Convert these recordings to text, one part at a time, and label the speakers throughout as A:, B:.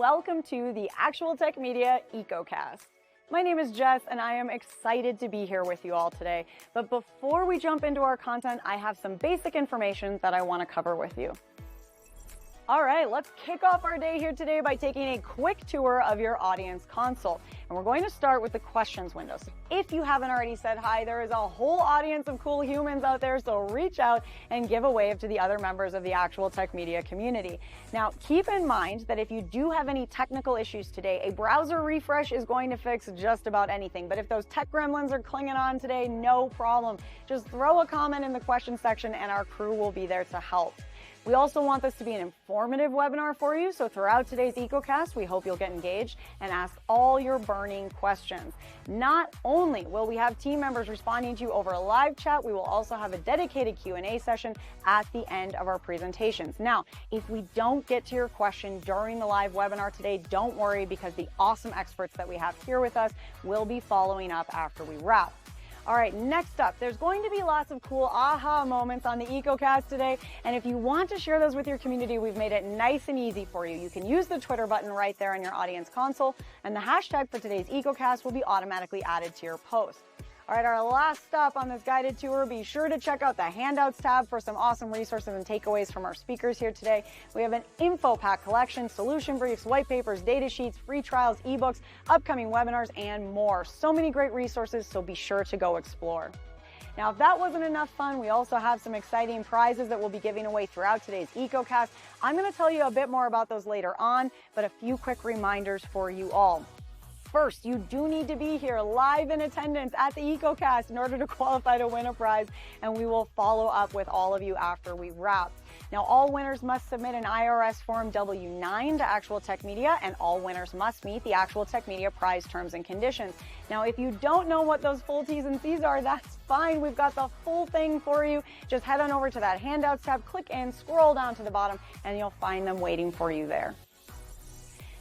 A: welcome to the Actual Tech Media EcoCast. My name is Jess, and I am excited to be here with you all today. But before we jump into our content, I have some basic information that I want to cover with you. All right, let's kick off our day here today by taking a quick tour of your audience console. And we're going to start with the questions window. So if you haven't already said hi, there is a whole audience of cool humans out there, so reach out and give a wave to the other members of the Actual Tech Media community. Now, keep in mind that if you do have any technical issues today, a browser refresh is going to fix just about anything. But if those tech gremlins are clinging on today, no problem. Just throw a comment in the question section and our crew will be there to help. We also want this to be an informative webinar for you, so throughout today's EcoCast, we hope you'll get engaged and ask all your burning questions. Not only will we have team members responding to you over a live chat, we will also have a dedicated Q&A session at the end of our presentations. Now, if we don't get to your question during the live webinar today, don't worry, because the awesome experts that we have here with us will be following up after we wrap. All right, next up, there's going to be lots of cool aha moments on the EcoCast today. And if you want to share those with your community, we've made it nice and easy for you. You can use the Twitter button right there in your audience console, and the hashtag for today's EcoCast will be automatically added to your post. All right, our last stop on this guided tour, be sure to check out the handouts tab for some awesome resources and takeaways from our speakers here today. We have an info pack collection, solution briefs, white papers, data sheets, free trials, ebooks, upcoming webinars, and more. So many great resources, so be sure to go explore. Now, if that wasn't enough fun, we also have some exciting prizes that we'll be giving away throughout today's EcoCast. I'm going to tell you a bit more about those later on, but a few quick reminders for you all. First, you do need to be here live in attendance at the EcoCast in order to qualify to win a prize, and we will follow up with all of you after we wrap. Now, all winners must submit an IRS Form W-9 to Actual Tech Media, and all winners must meet the Actual Tech Media prize terms and conditions. Now, if you don't know what those full T's and C's are, that's fine. We've got the full thing for you. Just head on over to that handouts tab, click in, scroll down to the bottom, and you'll find them waiting for you there.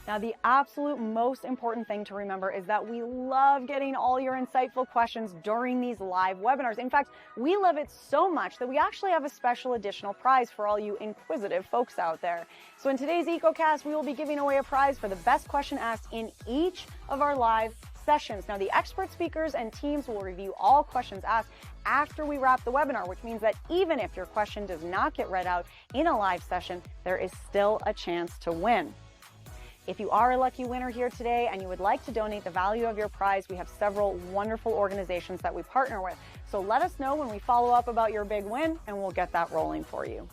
A: Now, the absolute most important thing to remember is that we love getting all your insightful questions during these live webinars. In fact, we love it so much that we actually have a special additional prize for all you inquisitive folks out there. So in today's EcoCast, we will be giving away a prize for the best question asked in each of our live sessions. Now, the expert speakers and teams will review all questions asked after we wrap the webinar, which means that even if your question does not get read out in a live session, there is still a chance to win. If you are a lucky winner here today and you would like to donate the value of your prize, we have several wonderful organizations that we partner with. So let us know when we follow up about your big win, and we'll get that rolling for you.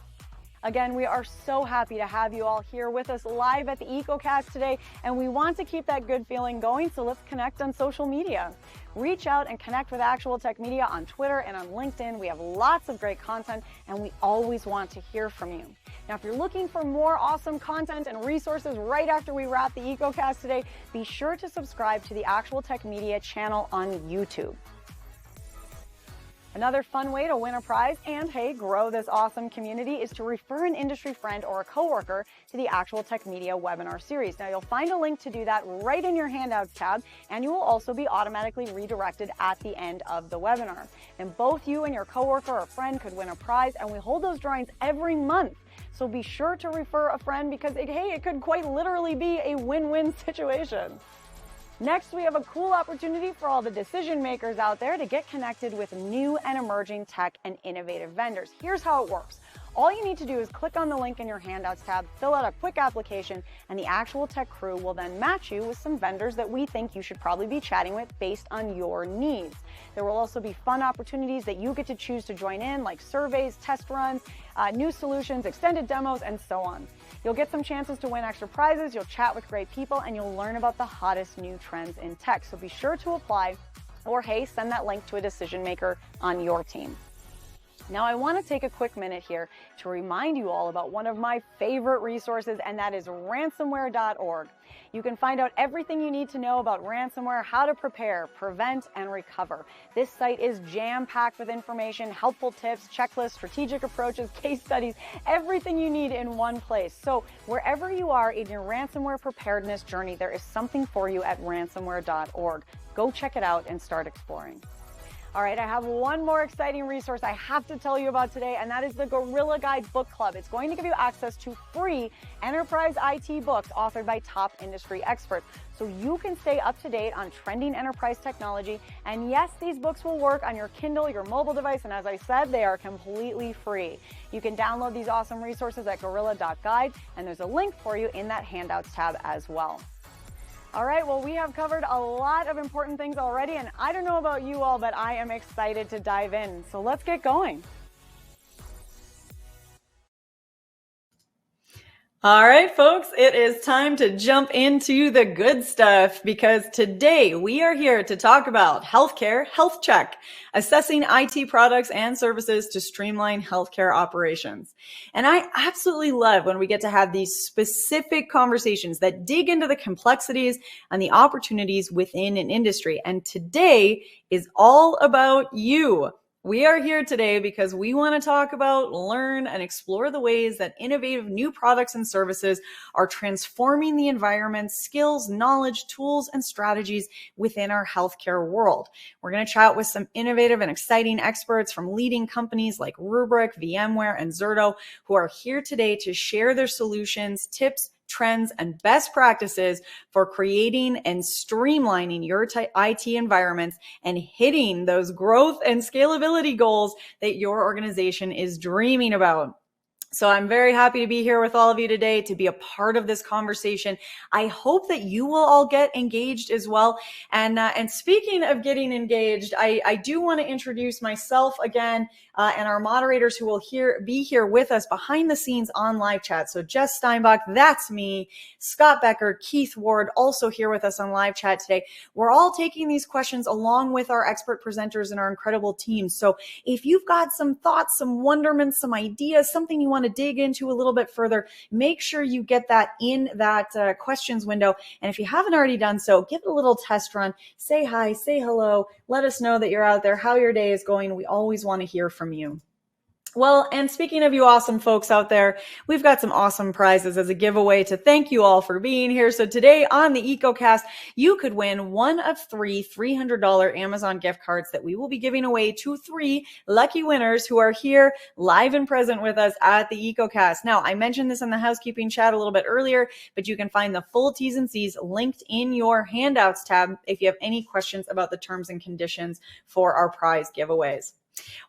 A: Again, we are so happy to have you all here with us live at the EcoCast today, and we want to keep that good feeling going, so let's connect on social media. Reach out and connect with Actual Tech Media on Twitter and on LinkedIn. We have lots of great content, and we always want to hear from you. Now, if you're looking for more awesome content and resources right after we wrap the EcoCast today, be sure to subscribe to the Actual Tech Media channel on YouTube. Another fun way to win a prize and, hey, grow this awesome community is to refer an industry friend or a coworker to the Actual Tech Media webinar series. Now, you'll find a link to do that right in your handouts tab, and you will also be automatically redirected at the end of the webinar. And both you and your coworker or friend could win a prize, and we hold those drawings every month. So be sure to refer a friend because, it could quite literally be a win-win situation. Next, we have a cool opportunity for all the decision makers out there to get connected with new and emerging tech and innovative vendors. Here's how it works. All you need to do is click on the link in your handouts tab, fill out a quick application, and the Actual Tech crew will then match you with some vendors that we think you should probably be chatting with based on your needs. There will also be fun opportunities that you get to choose to join in, like surveys, test runs, new solutions, extended demos, and so on. You'll get some chances to win extra prizes, you'll chat with great people, and you'll learn about the hottest new trends in tech. So be sure to apply, or hey, send that link to a decision maker on your team. Now, I want to take a quick minute here to remind you all about one of my favorite resources, and that is ransomware.org. You can find out everything you need to know about ransomware, how to prepare, prevent, and recover. This site is jam-packed with information, helpful tips, checklists, strategic approaches, case studies, everything you need in one place. So wherever you are in your ransomware preparedness journey, there is something for you at ransomware.org. Go check it out and start exploring. All right, I have one more exciting resource I have to tell you about today, and that is the Gorilla Guide Book Club. It's going to give you access to free enterprise IT books authored by top industry experts, so you can stay up to date on trending enterprise technology. And yes, these books will work on your Kindle, your mobile device, and as I said, they are completely free. You can download these awesome resources at gorilla.guide, and there's a link for you in that handouts tab as well. All right, well, we have covered a lot of important things already, and I don't know about you all, but I am excited to dive in. So let's get going. All right, folks, it is time to jump into the good stuff because today we are here to talk about healthcare health check, assessing IT products and services to streamline healthcare operations. And I absolutely love when we get to have these specific conversations that dig into the complexities and the opportunities within an industry. And today is all about you. We are here today because we want to talk about, learn, and explore the ways that innovative new products and services are transforming the environment, skills, knowledge, tools, and strategies within our healthcare world. We're going to chat with some innovative and exciting experts from leading companies like Rubrik, VMware, and Zerto, who are here today to share their solutions, tips, trends, and best practices for creating and streamlining your IT environments and hitting those growth and scalability goals that your organization is dreaming about. So I'm very happy to be here with all of you today to be a part of this conversation. I hope that you will all get engaged as well. And speaking of getting engaged, I do want to introduce myself again and our moderators who will be here with us behind the scenes on live chat. So Jess Steinbach, that's me. Scott Becker, Keith Ward, also here with us on live chat today. We're all taking these questions along with our expert presenters and our incredible team. So if you've got some thoughts, some wonderments, some ideas, something you want to dig into a little bit further, make sure you get that in that questions window. And if you haven't already done so, give it a little test run. Say hi, say hello. Let us know that you're out there, how your day is going. We always want to hear from you. Well, and speaking of you awesome folks out there, we've got some awesome prizes as a giveaway to thank you all for being here. So today on the EcoCast, you could win one of three $300 Amazon gift cards that we will be giving away to 3 lucky winners who are here live and present with us at the EcoCast. Now, I mentioned this in the housekeeping chat a little bit earlier, but you can find the full T's and C's linked in your handouts tab if you have any questions about the terms and conditions for our prize giveaways.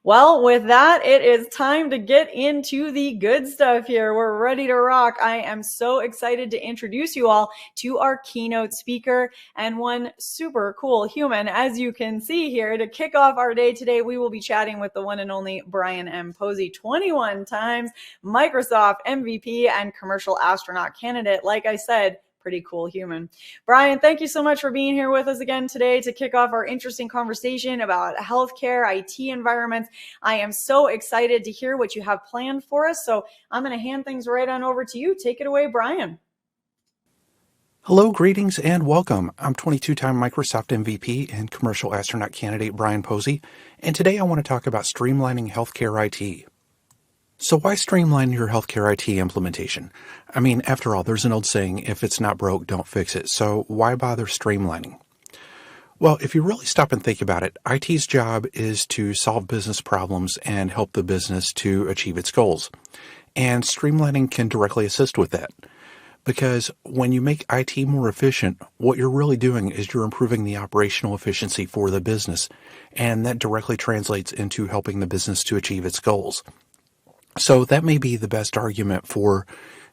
A: Well, with that, it is time to get into the good stuff here. We're ready to rock. I am so excited to introduce you all to our keynote speaker and one super cool human. As you can see here, to kick off our day today, we will be chatting with the one and only Brian M. Posey, 21 times Microsoft MVP and commercial astronaut candidate. Like I said, pretty cool human. Brian, thank you so much for being here with us again today to kick off our interesting conversation about healthcare, IT environments. I am so excited to hear what you have planned for us. So I'm going to hand things right on over to you. Take it away, Brian.
B: Hello, greetings, and welcome. I'm 22-time Microsoft MVP and commercial astronaut candidate Brian Posey, and today I want to talk about streamlining healthcare IT. So why streamline your healthcare IT implementation? I mean, after all, there's an old saying, if it's not broke, don't fix it. So why bother streamlining? Well, if you really stop and think about it, IT's job is to solve business problems and help the business to achieve its goals. And streamlining can directly assist with that. Because when you make IT more efficient, what you're really doing is you're improving the operational efficiency for the business. And that directly translates into helping the business to achieve its goals. So that may be the best argument for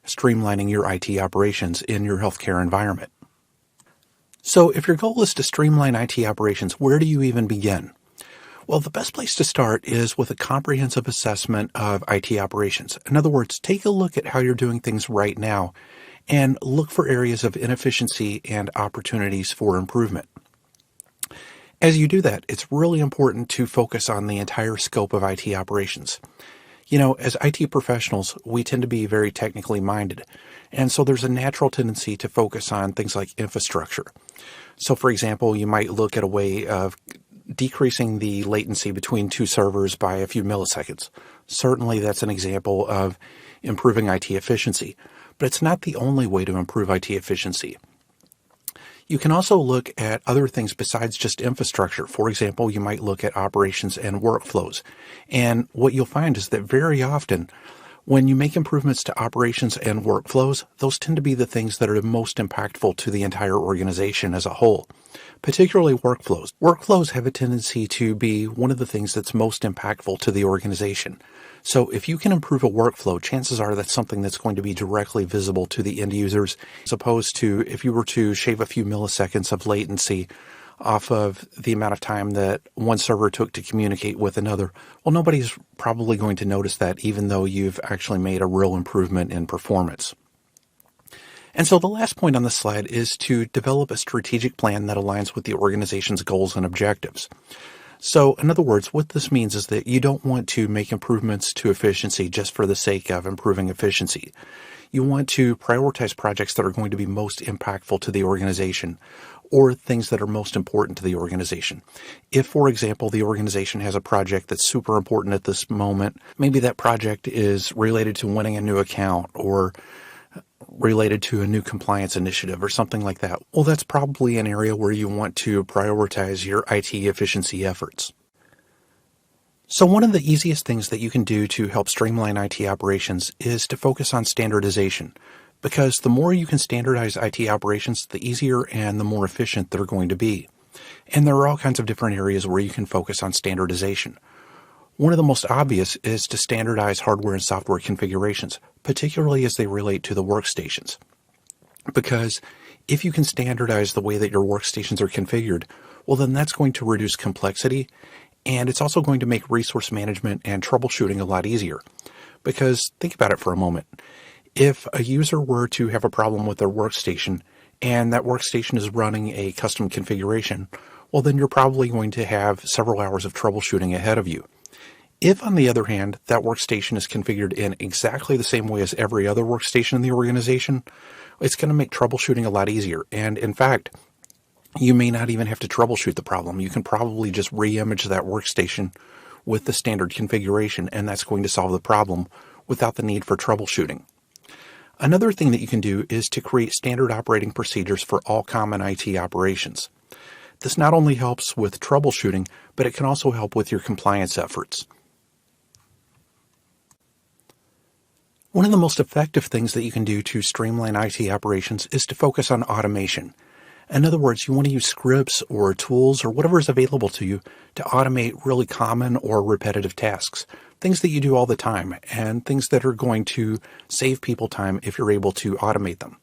B: streamlining your IT operations in your healthcare environment. So if your goal is to streamline IT operations, where do you even begin? Well, the best place to start is with a comprehensive assessment of IT operations. In other words, take a look at how you're doing things right now and look for areas of inefficiency and opportunities for improvement. As you do that, it's really important to focus on the entire scope of IT operations. You know, as IT professionals, we tend to be very technically minded, and so there's a natural tendency to focus on things like infrastructure. So, for example, you might look at a way of decreasing the latency between 2 servers by a few milliseconds. Certainly, that's an example of improving IT efficiency, but it's not the only way to improve IT efficiency. You can also look at other things besides just infrastructure. For example, you might look at operations and workflows. And what you'll find is that very often, when you make improvements to operations and workflows, those tend to be the things that are the most impactful to the entire organization as a whole, particularly workflows. Workflows have a tendency to be one of the things that's most impactful to the organization. So if you can improve a workflow, chances are that's something that's going to be directly visible to the end users, as opposed to if you were to shave a few milliseconds of latency off of the amount of time that one server took to communicate with another. Well, nobody's probably going to notice that, even though you've actually made a real improvement in performance. And so the last point on this slide is to develop a strategic plan that aligns with the organization's goals and objectives. So, in other words, what this means is that you don't want to make improvements to efficiency just for the sake of improving efficiency. You want to prioritize projects that are going to be most impactful to the organization, or things that are most important to the organization. If, for example, the organization has a project that's super important at this moment, maybe that project is related to winning a new account or related to a new compliance initiative or something like that, well, that's probably an area where you want to prioritize your IT efficiency efforts. So one of the easiest things that you can do to help streamline IT operations is to focus on standardization, because the more you can standardize IT operations, the easier and the more efficient they're going to be. And there are all kinds of different areas where you can focus on standardization. One of the most obvious is to standardize hardware and software configurations, particularly as they relate to the workstations. Because if you can standardize the way that your workstations are configured, well, then that's going to reduce complexity, and it's also going to make resource management and troubleshooting a lot easier. Because think about it for a moment. If a user were to have a problem with their workstation, and that workstation is running a custom configuration, well, then you're probably going to have several hours of troubleshooting ahead of you. If, on the other hand, that workstation is configured in exactly the same way as every other workstation in the organization, it's going to make troubleshooting a lot easier. And in fact, you may not even have to troubleshoot the problem. You can probably just re-image that workstation with the standard configuration, and that's going to solve the problem without the need for troubleshooting. Another thing that you can do is to create standard operating procedures for all common IT operations. This not only helps with troubleshooting, but it can also help with your compliance efforts. One of the most effective things that you can do to streamline IT operations is to focus on automation. In other words, you want to use scripts or tools or whatever is available to you to automate really common or repetitive tasks, things that you do all the time, and things that are going to save people time if you're able to automate them.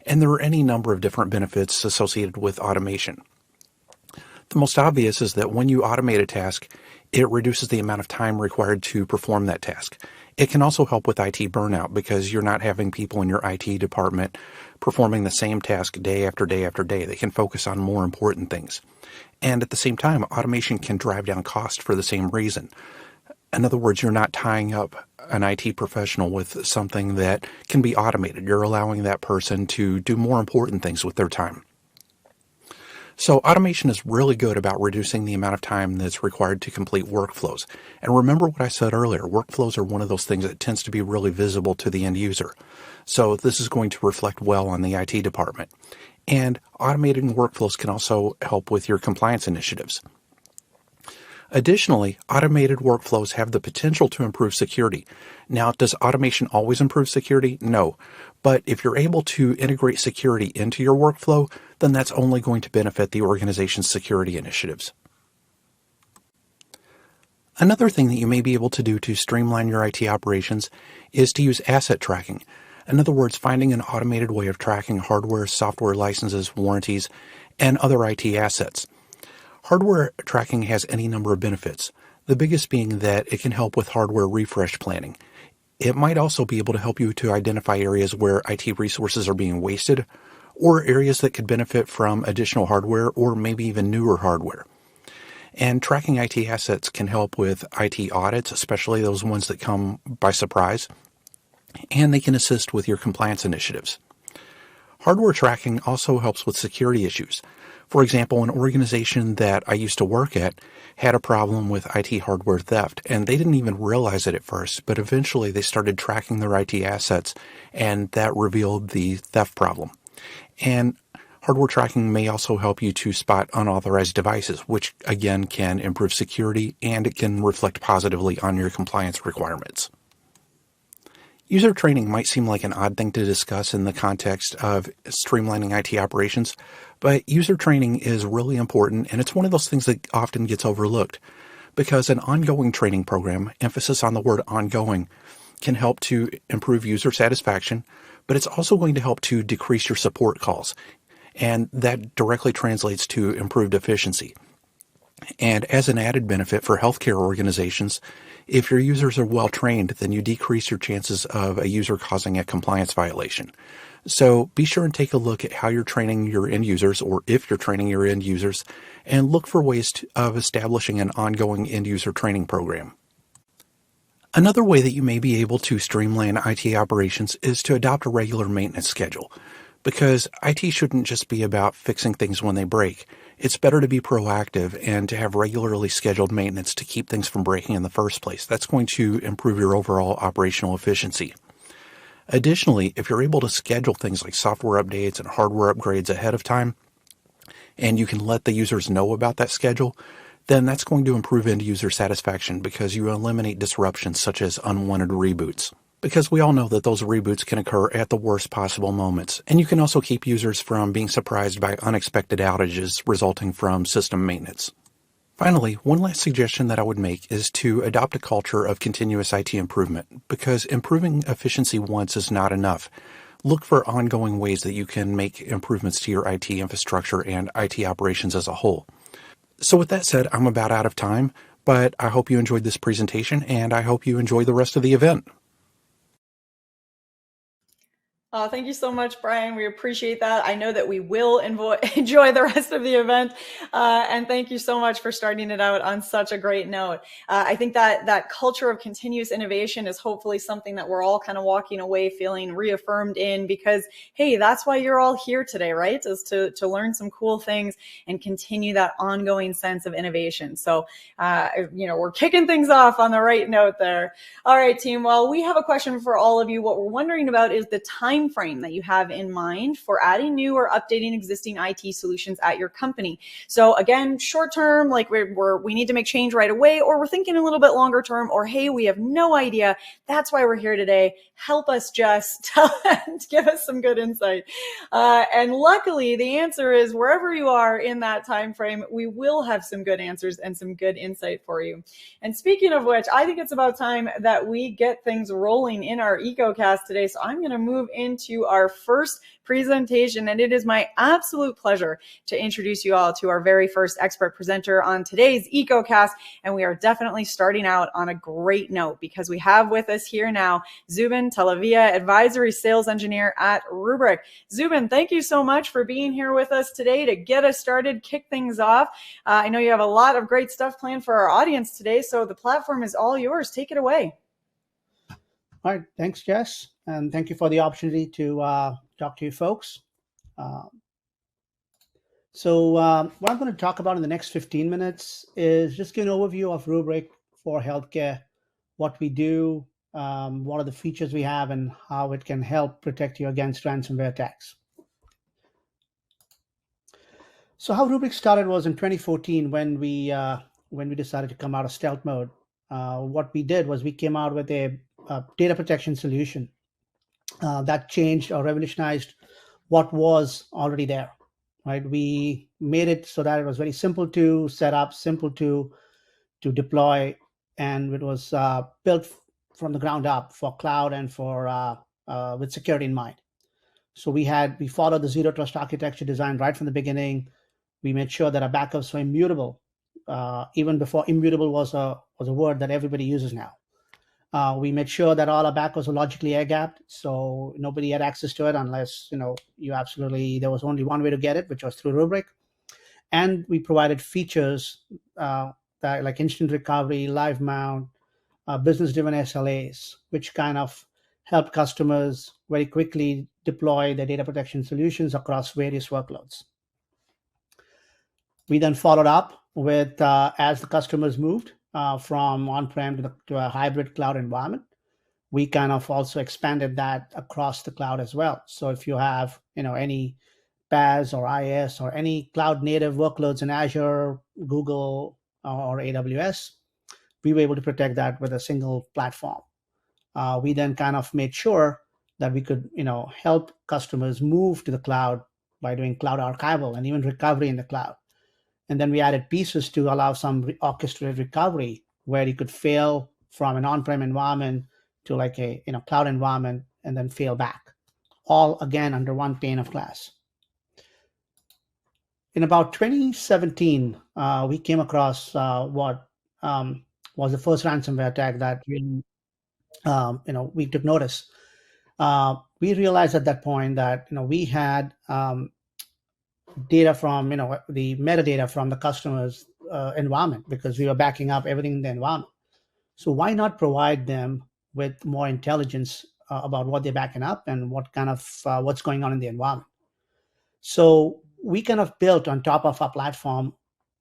B: And there are any number of different benefits associated with automation. The most obvious is that when you automate a task, it reduces the amount of time required to perform that task. It can also help with IT burnout because you're not having people in your IT department performing the same task day after day after day. They can focus on more important things. And at the same time, automation can drive down cost for the same reason. In other words, you're not tying up an IT professional with something that can be automated. You're allowing that person to do more important things with their time. So automation is really good about reducing the amount of time that's required to complete workflows. And remember what I said earlier, workflows are one of those things that tends to be really visible to the end user. So this is going to reflect well on the IT department. And automating workflows can also help with your compliance initiatives. Additionally, automated workflows have the potential to improve security. Now, does automation always improve security? No. But if you're able to integrate security into your workflow, then that's only going to benefit the organization's security initiatives. Another thing that you may be able to do to streamline your IT operations is to use asset tracking. In other words, finding an automated way of tracking hardware, software licenses, warranties, and other IT assets. Hardware tracking has any number of benefits, the biggest being that it can help with hardware refresh planning. It might also be able to help you to identify areas where IT resources are being wasted, or areas that could benefit from additional hardware or maybe even newer hardware. And tracking IT assets can help with IT audits, especially those ones that come by surprise, and they can assist with your compliance initiatives. Hardware tracking also helps with security issues. For example, an organization that I used to work at had a problem with IT hardware theft, and they didn't even realize it at first, but eventually they started tracking their IT assets, and that revealed the theft problem. And Hardware tracking may also help you to spot unauthorized devices, which again can improve security and it can reflect positively on your compliance requirements. User training might seem like an odd thing to discuss in the context of streamlining IT operations, but user training is really important, and it's one of those things that often gets overlooked because an ongoing training program, emphasis on the word ongoing, can help to improve user satisfaction, but it's also going to help to decrease your support calls, and that directly translates to improved efficiency. And as an added benefit for healthcare organizations, if your users are well trained, then you decrease your chances of a user causing a compliance violation. So be sure and take a look at how you're training your end users, or if you're training your end users, and look for ways of establishing an ongoing end user training program. Another way that you may be able to streamline IT operations is to adopt a regular maintenance schedule, because IT shouldn't just be about fixing things when they break. It's better to be proactive and to have regularly scheduled maintenance to keep things from breaking in the first place. That's going to improve your overall operational efficiency. Additionally, if you're able to schedule things like software updates and hardware upgrades ahead of time, and you can let the users know about that schedule, then that's going to improve end user satisfaction because you eliminate disruptions such as unwanted reboots. Because we all know that those reboots can occur at the worst possible moments, and you can also keep users from being surprised by unexpected outages resulting from system maintenance. Finally, one last suggestion that I would make is to adopt a culture of continuous IT improvement, because improving efficiency once is not enough. Look for ongoing ways that you can make improvements to your IT infrastructure and IT operations as a whole. So with that said, I'm about out of time, but I hope you enjoyed this presentation, and I hope you enjoy the rest of the event.
A: Thank you so much, Brian. We appreciate that. I know that we will enjoy the rest of the event. And thank you so much for starting it out on such a great note. I think that culture of continuous innovation is hopefully something that we're all kind of walking away feeling reaffirmed in, because, hey, that's why you're all here today, right? Is to learn some cool things and continue that ongoing sense of innovation. So, we're kicking things off on the right note there. All right, team. Well, we have a question for all of you. What we're wondering about is the time frame that you have in mind for adding new or updating existing IT solutions at your company. So again, short term, like we need to make change right away, or we're thinking a little bit longer term, or hey, we have no idea. That's why we're here today. Help us, Jess. Give us some good insight. And luckily, the answer is wherever you are in that time frame, we will have some good answers and some good insight for you. And speaking of which, I think it's about time that we get things rolling in our EcoCast today. So I'm going to move into our first presentation, and it is my absolute pleasure to introduce you all to our very first expert presenter on today's EcoCast. And we are definitely starting out on a great note, because we have with us here now Zubin Talavia, Advisory Sales Engineer at Rubrik. Zubin, thank you so much for being here with us today to get us started, kick things off. I know you have a lot of great stuff planned for our audience today, so the platform is all yours. Take it away.
C: All right, thanks, Jess, and thank you for the opportunity to talk to you folks. What I'm going to talk about in the next 15 minutes is just give an overview of Rubrik for healthcare, what we do, what are the features we have, and how it can help protect you against ransomware attacks. So how Rubrik started was in 2014 when we decided to come out of stealth mode. What we did was we came out with a data protection solution that changed or revolutionized what was already there. Right? We made it so that it was very simple to set up, simple to deploy, and it was built from the ground up for cloud and for with security in mind. So we followed the zero trust architecture design right from the beginning. We made sure that our backups were immutable, even before immutable was a word that everybody uses now. We made sure that all our backups were logically air-gapped, so nobody had access to it unless there was only one way to get it, which was through Rubrik. And we provided features that like instant recovery, live mount, business-driven SLAs, which kind of helped customers very quickly deploy their data protection solutions across various workloads. We then followed up with, as the customers moved from on-prem to a hybrid cloud environment, we kind of also expanded that across the cloud as well. So if you have any PaaS or IaaS or any cloud native workloads in Azure, Google, or AWS, we were able to protect that with a single platform. We then kind of made sure that we could, help customers move to the cloud by doing cloud archival and even recovery in the cloud. And then we added pieces to allow some orchestrated recovery where you could fail from an on-prem environment to like a cloud environment and then fail back, all again under one pane of glass. In about 2017, we came across what was the first ransomware attack that really, we took notice. We realized at that point that we had data from the metadata from the customer's environment, because we were backing up everything in the environment. So why not provide them with more intelligence about what they're backing up and what kind of what's going on in the environment? So we kind of built on top of our platform,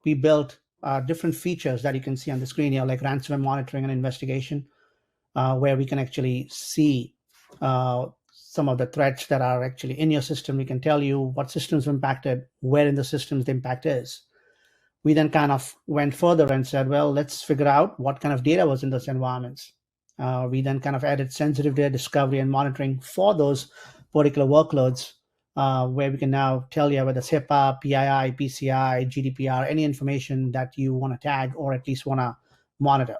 C: we built different features that you can see on the screen here, like ransomware monitoring and investigation, where we can actually see some of the threats that are actually in your system. We can tell you what systems are impacted, where in the systems the impact is. We then kind of went further and said, well, let's figure out what kind of data was in those environments. We then kind of added sensitive data discovery and monitoring for those particular workloads, where we can now tell you whether it's HIPAA, PII, PCI, GDPR, any information that you want to tag or at least want to monitor.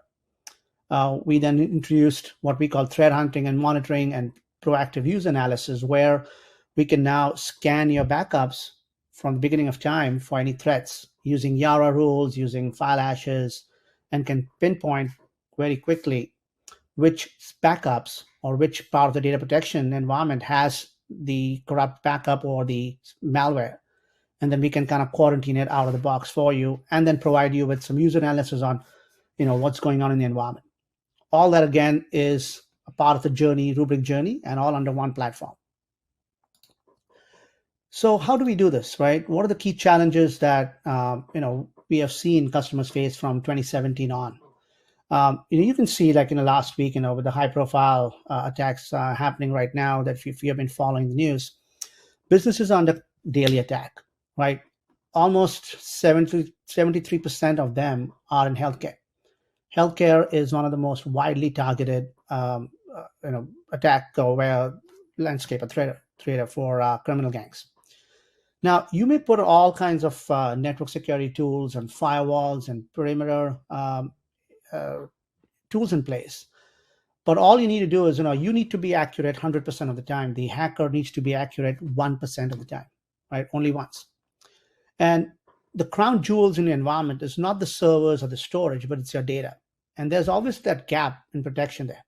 C: We then introduced what we call threat hunting and monitoring and proactive use analysis, where we can now scan your backups from the beginning of time for any threats using Yara rules, using file hashes, and can pinpoint very quickly which backups or which part of the data protection environment has the corrupt backup or the malware. And then we can kind of quarantine it out of the box for you and then provide you with some user analysis on what's going on in the environment. All that, again, is a part of the journey, Rubrik journey, and all under one platform. So how do we do this, right? What are the key challenges that we have seen customers face from 2017 on? You can see, like last week, with the high-profile attacks happening right now, that if you have been following the news, businesses are under daily attack, right? Almost 73% of them are in healthcare. Healthcare is one of the most widely targeted, attack or landscape threat for criminal gangs. Now, you may put all kinds of network security tools and firewalls and perimeter tools in place, but all you need to do is, you need to be accurate 100% of the time. The hacker needs to be accurate 1% of the time, right? Only once. And the crown jewels in the environment is not the servers or the storage, but it's your data. And there's always that gap in protection there,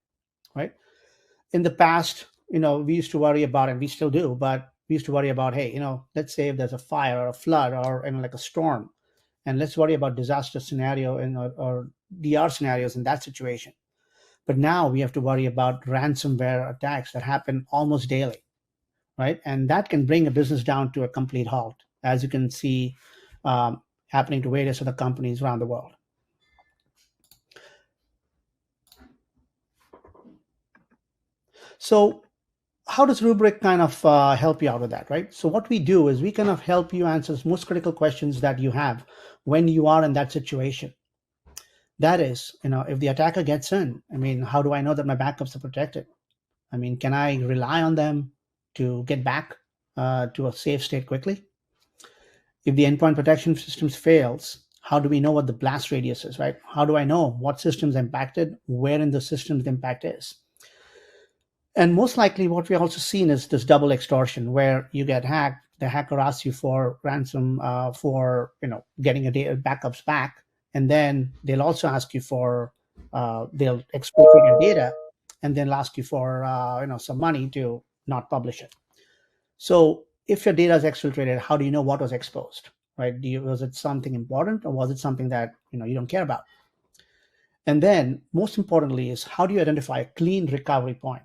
C: right? In the past, we used to worry about, and we still do, but we used to worry about, hey, let's say if there's a fire or a flood or like a storm, and let's worry about disaster scenario or DR scenarios in that situation. But now we have to worry about ransomware attacks that happen almost daily, right? And that can bring a business down to a complete halt, as you can see happening to various other companies around the world. So how does Rubrik kind of help you out with that, right? So what we do is we kind of help you answer the most critical questions that you have when you are in that situation. That is, if the attacker gets in, how do I know that my backups are protected? Can I rely on them to get back to a safe state quickly? If the endpoint protection systems fails, how do we know what the blast radius is, right? How do I know what systems impacted, where in the systems the impact is? And most likely what we've also seen is this double extortion, where you get hacked, the hacker asks you for ransom for getting your data backups back, and then they'll also ask you for they'll exfiltrate your data, and then ask you for some money to not publish it. So if your data is exfiltrated, how do you know what was exposed, right? Was it something important, or was it something that you don't care about? And then most importantly is, how do you identify a clean recovery point?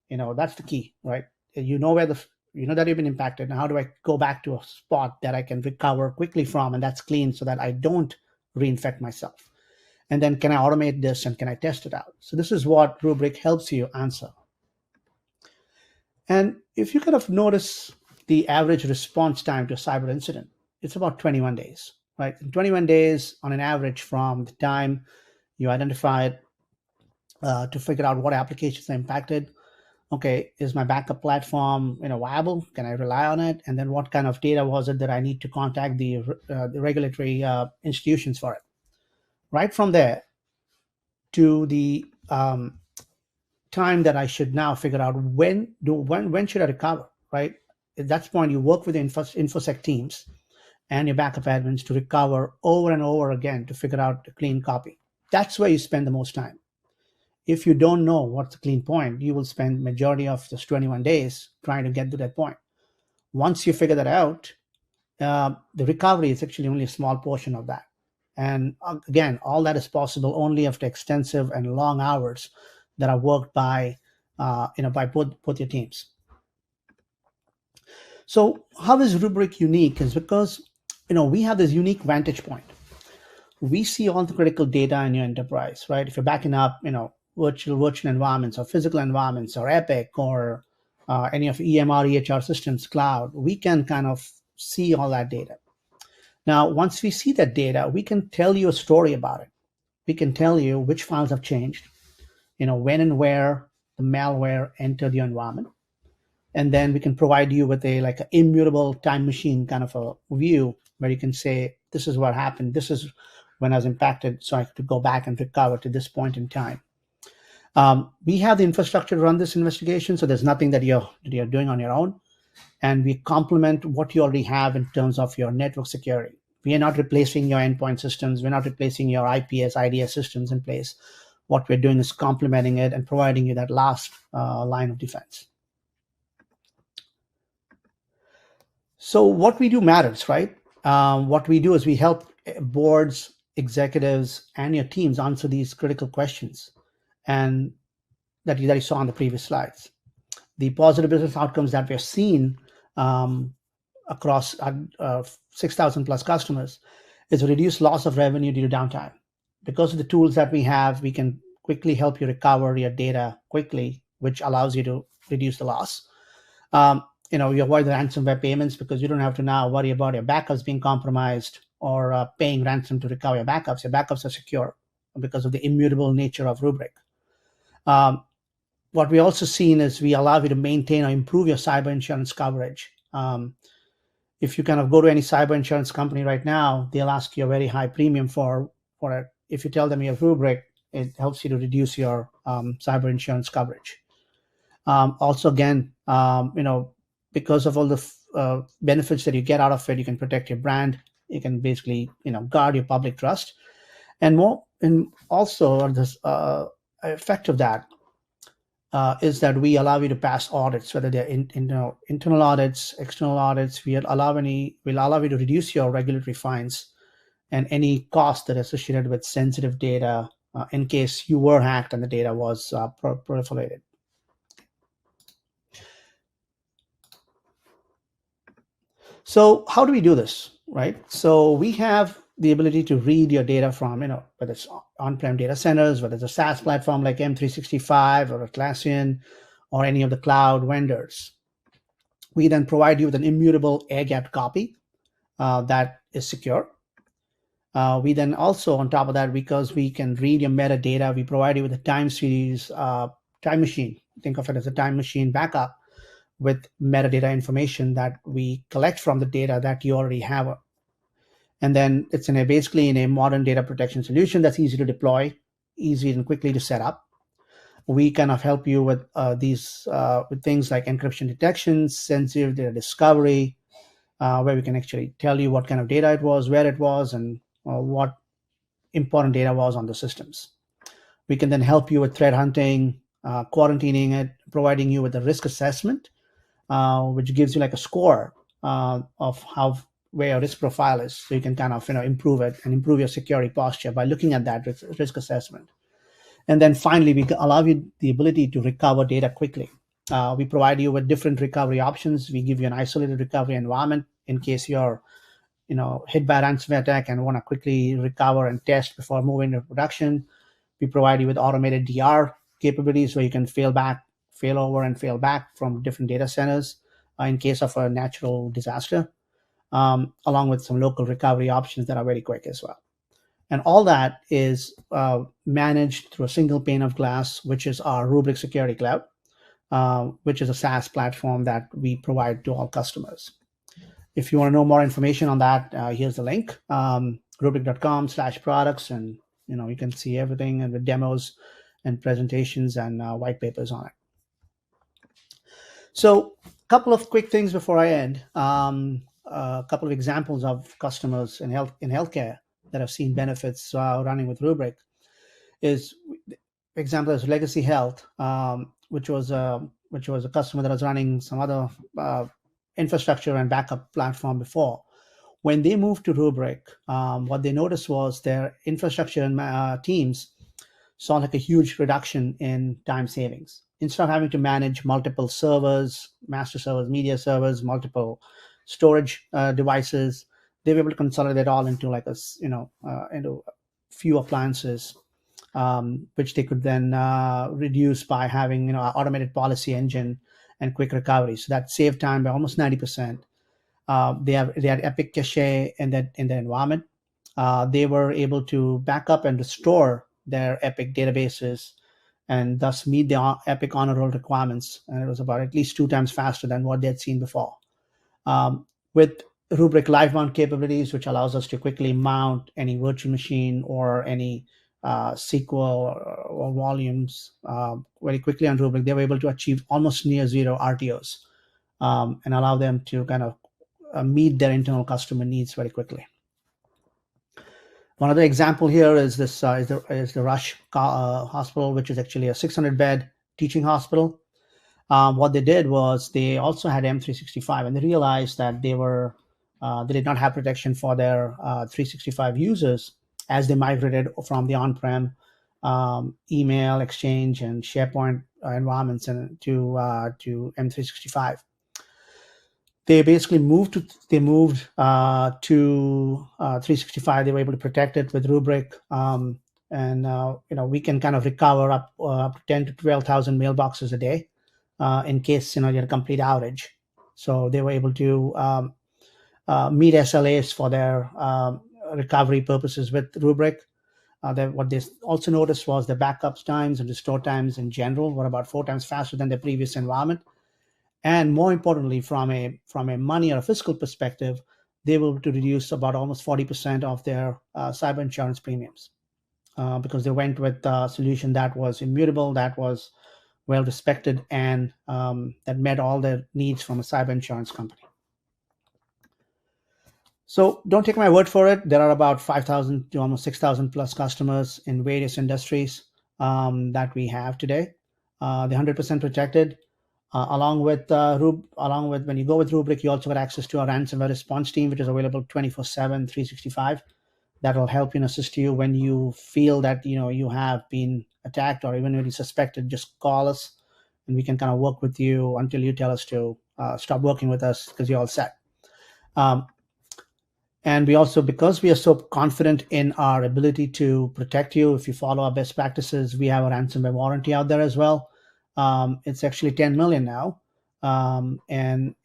C: That's the key, right? You know that you've been impacted. And how do I go back to a spot that I can recover quickly from, and that's clean, so that I don't reinfect myself? And then can I automate this, and can I test it out? So this is what Rubrik helps you answer. And if you kind of notice the average response time to a cyber incident. It's about 21 days, right? In 21 days on an average from the time you identify it to figure out what applications are impacted. Okay, is my backup platform viable? Can I rely on it? And then what kind of data was it that I need to contact the regulatory institutions for it? Right from there to the time that I should now figure out when should I recover, right? At that point, you work with the InfoSec teams and your backup admins to recover over and over again to figure out a clean copy. That's where you spend the most time. If you don't know what's the clean point, you will spend majority of this 21 days trying to get to that point. Once you figure that out, the recovery is actually only a small portion of that. And again, all that is possible only after extensive and long hours that are worked by both your teams. So how is Rubrik unique? Is because we have this unique vantage point. We see all the critical data in your enterprise, right? If you're backing up, virtual environments or physical environments or Epic or any of EMR, EHR systems, cloud, we can kind of see all that data. Now, once we see that data, we can tell you a story about it. We can tell you which files have changed, when and where the malware entered your environment. And then we can provide you with an immutable time machine kind of a view where you can say, this is what happened. This is when I was impacted. So I have to go back and recover to this point in time. We have the infrastructure to run this investigation. So there's nothing that you're doing on your own. And we complement what you already have in terms of your network security. We are not replacing your endpoint systems. We're not replacing your IPS, IDS systems in place. What we're doing is complementing it and providing you that last line of defense. So what we do matters, right? What we do is we help boards, executives, and your teams answer these critical questions, and that you saw on the previous slides. The positive business outcomes that we're seeing across 6,000 plus customers is a reduced loss of revenue due to downtime. Because of the tools that we have, we can quickly help you recover your data quickly, which allows you to reduce the loss. You avoid the ransomware payments because you don't have to now worry about your backups being compromised or paying ransom to recover your backups. Your backups are secure because of the immutable nature of Rubrik. What we also seen is we allow you to maintain or improve your cyber insurance coverage. If you kind of go to any cyber insurance company right now, they'll ask you a very high premium for it. If you tell them you have Rubrik, it helps you to reduce your cyber insurance coverage. Also, again, because of all the benefits that you get out of it, you can protect your brand. You can basically, guard your public trust, and also this effect of that is that we allow you to pass audits, whether they're internal audits, external audits. We'll allow you to reduce your regulatory fines and any cost that are associated with sensitive data in case you were hacked and the data was proliferated. So how do we do this, right? So we have the ability to read your data from, whether it's on-prem data centers, whether it's a SaaS platform like M365 or Atlassian or any of the cloud vendors. We then provide you with an immutable air-gapped copy that is secure. We then also, on top of that, because we can read your metadata, we provide you with a time series time machine. Think of it as a time machine backup with metadata information that we collect from the data that you already have. And then it's basically in a modern data protection solution that's easy to deploy, easy and quickly to set up. We kind of help you with with things like encryption detection, sensitive data discovery, where we can actually tell you what kind of data it was, where it was, and what important data was on the systems. We can then help you with threat hunting, quarantining it, providing you with a risk assessment, which gives you like a score of where your risk profile is. So you can kind of improve it and improve your security posture by looking at that risk assessment. And then finally, we allow you the ability to recover data quickly. We provide you with different recovery options. We give you an isolated recovery environment in case you're hit by a ransomware attack and want to quickly recover and test before moving to production. We provide you with automated DR capabilities where you can fail over and fail back from different data centers. in case of a natural disaster, along with some local recovery options that are very quick as well. And all that is managed through a single pane of glass, which is our Rubrik Security Cloud, which is a SaaS platform that we provide to all customers. If you want to know more information on that, here's the link, rubrik.com/products, and you can see everything and the demos and presentations and white papers on it. So a couple of quick things before I end. A couple of examples of customers in healthcare that have seen benefits running with Rubrik is, example is Legacy Health, which was a customer that was running some other infrastructure and backup platform before. When they moved to Rubrik, what they noticed was their infrastructure and teams saw like a huge reduction in time savings. Instead of having to manage multiple servers, master servers, media servers, multiple storage devices, they were able to consolidate all into like into few appliances, which they could then reduce by having an automated policy engine and quick recovery. So that saved time by almost 90%. They had Epic Cache in their environment. They were able to back up and restore their Epic databases and thus meet the Epic honor roll requirements. And it was about at least 2 times faster than what they had seen before. With Rubrik live mount capabilities, which allows us to quickly mount any virtual machine or any SQL or volumes very quickly on Rubrik, they were able to achieve almost near zero RTOs and allow them to kind of meet their internal customer needs very quickly. One other example here is this is the Rush Hospital, which is actually a 600-bed teaching hospital. What they did was they also had M365, and they realized that they did not have protection for their 365 users as they migrated from the on-prem email, Exchange, and SharePoint environments to M365. They basically moved to 365. They were able to protect it with Rubrik, and we can kind of recover up to 10 to 12,000 mailboxes a day in case you had a complete outage. So they were able to meet SLAs for their recovery purposes with Rubrik. What they also noticed was the backup times and restore times in general were about 4 times faster than their previous environment. And more importantly, from a money or a fiscal perspective, they were able to reduce about almost 40% of their cyber insurance premiums because they went with a solution that was immutable, that was well respected, and that met all their needs from a cyber insurance company. So don't take my word for it. There are about 5,000 to almost 6,000 plus customers in various industries that we have today. They're 100% protected. Along with when you go with Rubrik, you also get access to our ransomware response team, which is available 24/7, 365. That will help assist you when you feel that you have been attacked, or even when you suspect it. Just call us, and we can kind of work with you until you tell us to stop working with us because you're all set. And we also, because we are so confident in our ability to protect you, if you follow our best practices, we have a ransomware warranty out there as well. It's actually 10 million now. And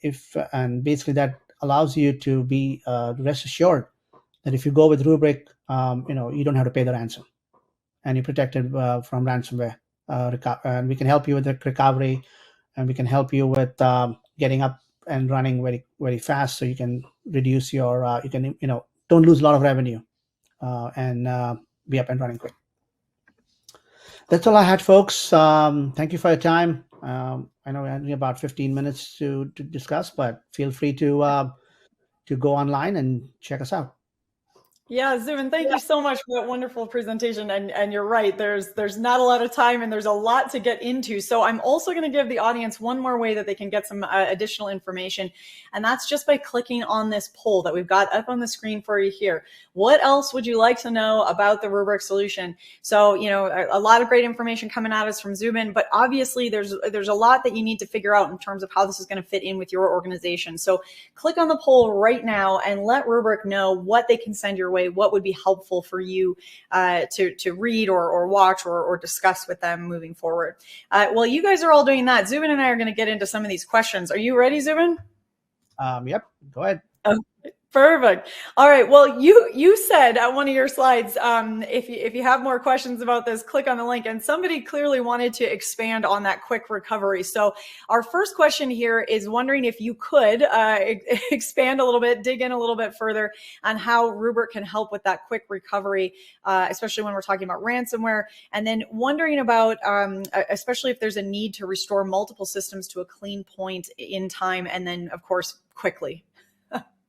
C: basically that allows you to be rest assured that if you go with Rubrik, you don't have to pay the ransom, and you're protected from ransomware. And we can help you with the recovery, and we can help you with getting up and running very, very fast, so you can reduce your don't lose a lot of revenue and be up and running quick. That's all I had, folks. Thank you for your time. I know we had about 15 minutes to discuss, but feel free to go online and check us out.
A: Yeah, Zubin, thank you so much for that wonderful presentation. And you're right, there's not a lot of time and there's a lot to get into. So I'm also going to give the audience one more way that they can get some additional information. And that's just by clicking on this poll that we've got up on the screen for you here. What else would you like to know about the Rubrik solution? So, a lot of great information coming at us from Zubin, but obviously there's a lot that you need to figure out in terms of how this is going to fit in with your organization. So click on the poll right now and let Rubrik know what they can send your way, what would be helpful for you to read or watch or discuss with them moving forward. While you guys are all doing that, Zubin and I are going to get into some of these questions. Are you ready, Zubin?
C: Yep, go ahead.
A: Okay. Perfect. All right. Well, you said at one of your slides, if you have more questions about this, click on the link. And somebody clearly wanted to expand on that quick recovery. So our first question here is wondering if you could expand a little bit, dig in a little bit further on how Rubrik can help with that quick recovery, especially when we're talking about ransomware. And then wondering about, especially if there's a need to restore multiple systems to a clean point in time, and then, of course, quickly.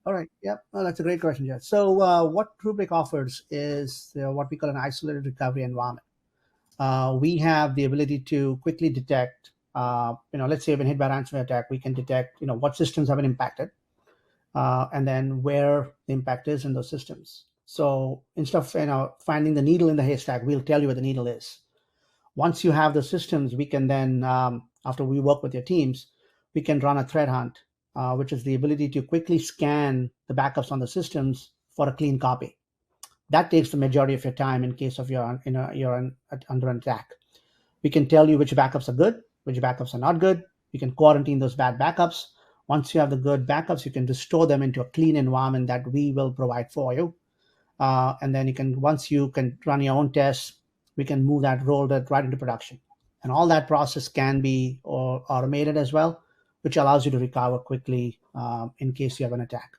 C: All right. Yep. Well, that's a great question, Jess. So what Rubrik offers is what we call an isolated recovery environment. We have the ability to quickly detect, let's say you've been hit by a ransomware attack, we can detect, what systems have been impacted, and then where the impact is in those systems. So instead of finding the needle in the haystack, we'll tell you where the needle is. Once you have the systems, we can then, after we work with your teams, we can run a threat hunt, which is the ability to quickly scan the backups on the systems for a clean copy. That takes the majority of your time in case of you're under an attack. We can tell you which backups are good, which backups are not good. We can quarantine those bad backups. Once you have the good backups, you can restore them into a clean environment that we will provide for you. And then once you can run your own tests, we can roll that right into production. And all that process can be automated as well, which allows you to recover quickly in case you have an attack.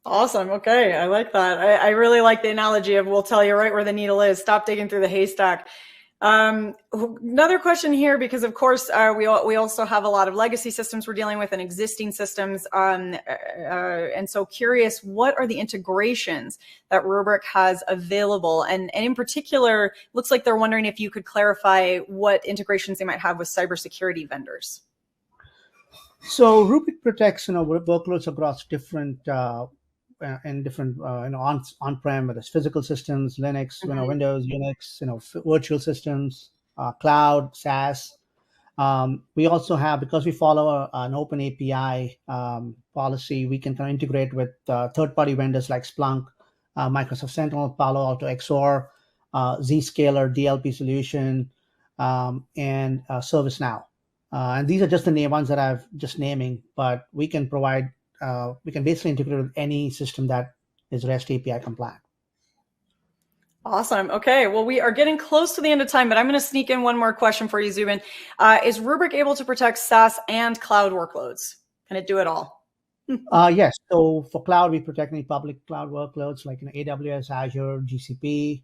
A: Awesome. Okay. I like that. I really like the analogy of we'll tell you right where the needle is. Stop digging through the haystack. Another question here, because of course we also have a lot of legacy systems we're dealing with and existing systems. And so curious, what are the integrations that Rubrik has available? And in particular, looks like they're wondering if you could clarify what integrations they might have with cybersecurity vendors.
C: So Rubrik protects workloads across different on-prem, whether it's physical systems, Linux, Windows, Unix, virtual systems, cloud, SaaS. We also have, because we follow an open API policy, we can kind of integrate with third-party vendors like Splunk, Microsoft Sentinel, Palo Alto XOR, Zscaler, DLP solution, and ServiceNow. And these are just the ones that I've just naming, but we can provide, we can basically integrate with any system that is REST API compliant.
A: Awesome. Okay. Well, we are getting close to the end of time, but I'm going to sneak in one more question for you, Zubin. Is Rubrik able to protect SaaS and cloud workloads? Can it do it all?
C: Yes. So for cloud, we protect any public cloud workloads like AWS, Azure, GCP,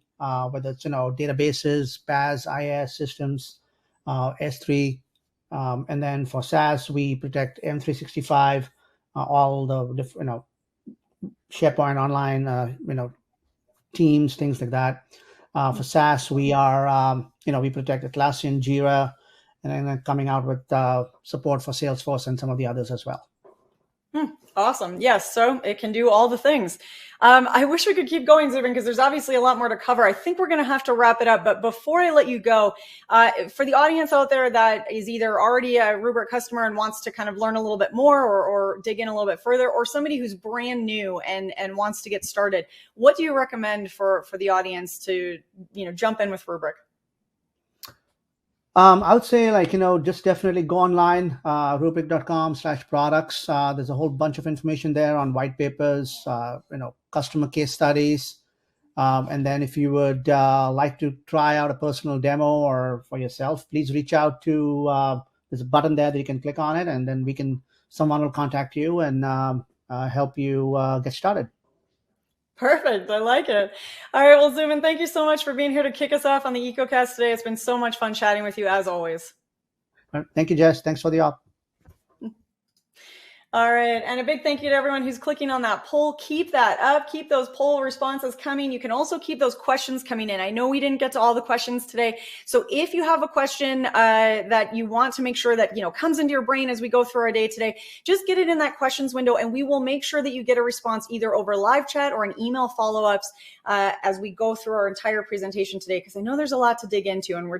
C: whether it's databases, PaaS, IaaS systems, S3. And then for SaaS, we protect M365, all the different, SharePoint Online, Teams, things like that. For SaaS, we are, we protect Atlassian, Jira, and then coming out with support for Salesforce and some of the others as well.
A: Awesome. Yes. So it can do all the things. I wish we could keep going, Zubin, because there's obviously a lot more to cover. I think we're going to have to wrap it up. But before I let you go, for the audience out there that is either already a Rubrik customer and wants to kind of learn a little bit more or dig in a little bit further, or somebody who's brand new and wants to get started, what do you recommend for the audience to, jump in with Rubrik?
C: I would say just definitely go online, rubrik.com/products. There's a whole bunch of information there on white papers, customer case studies. And then if you would like to try out a personal demo or for yourself, please reach out to, there's a button there that you can click on it, and then someone will contact you and help you get started.
A: Perfect. I like it. All right. Well, Zubin, thank you so much for being here to kick us off on the EcoCast today. It's been so much fun chatting with you as always.
C: Thank you, Jess. Thanks for the op.
A: All right. And a big thank you to everyone who's clicking on that poll. Keep that up. Keep those poll responses coming. You can also keep those questions coming in. I know we didn't get to all the questions today. So if you have a question that you want to make sure that, comes into your brain as we go through our day today, just get it in that questions window and we will make sure that you get a response either over live chat or an email follow-ups as we go through our entire presentation today, because I know there's a lot to dig into and we're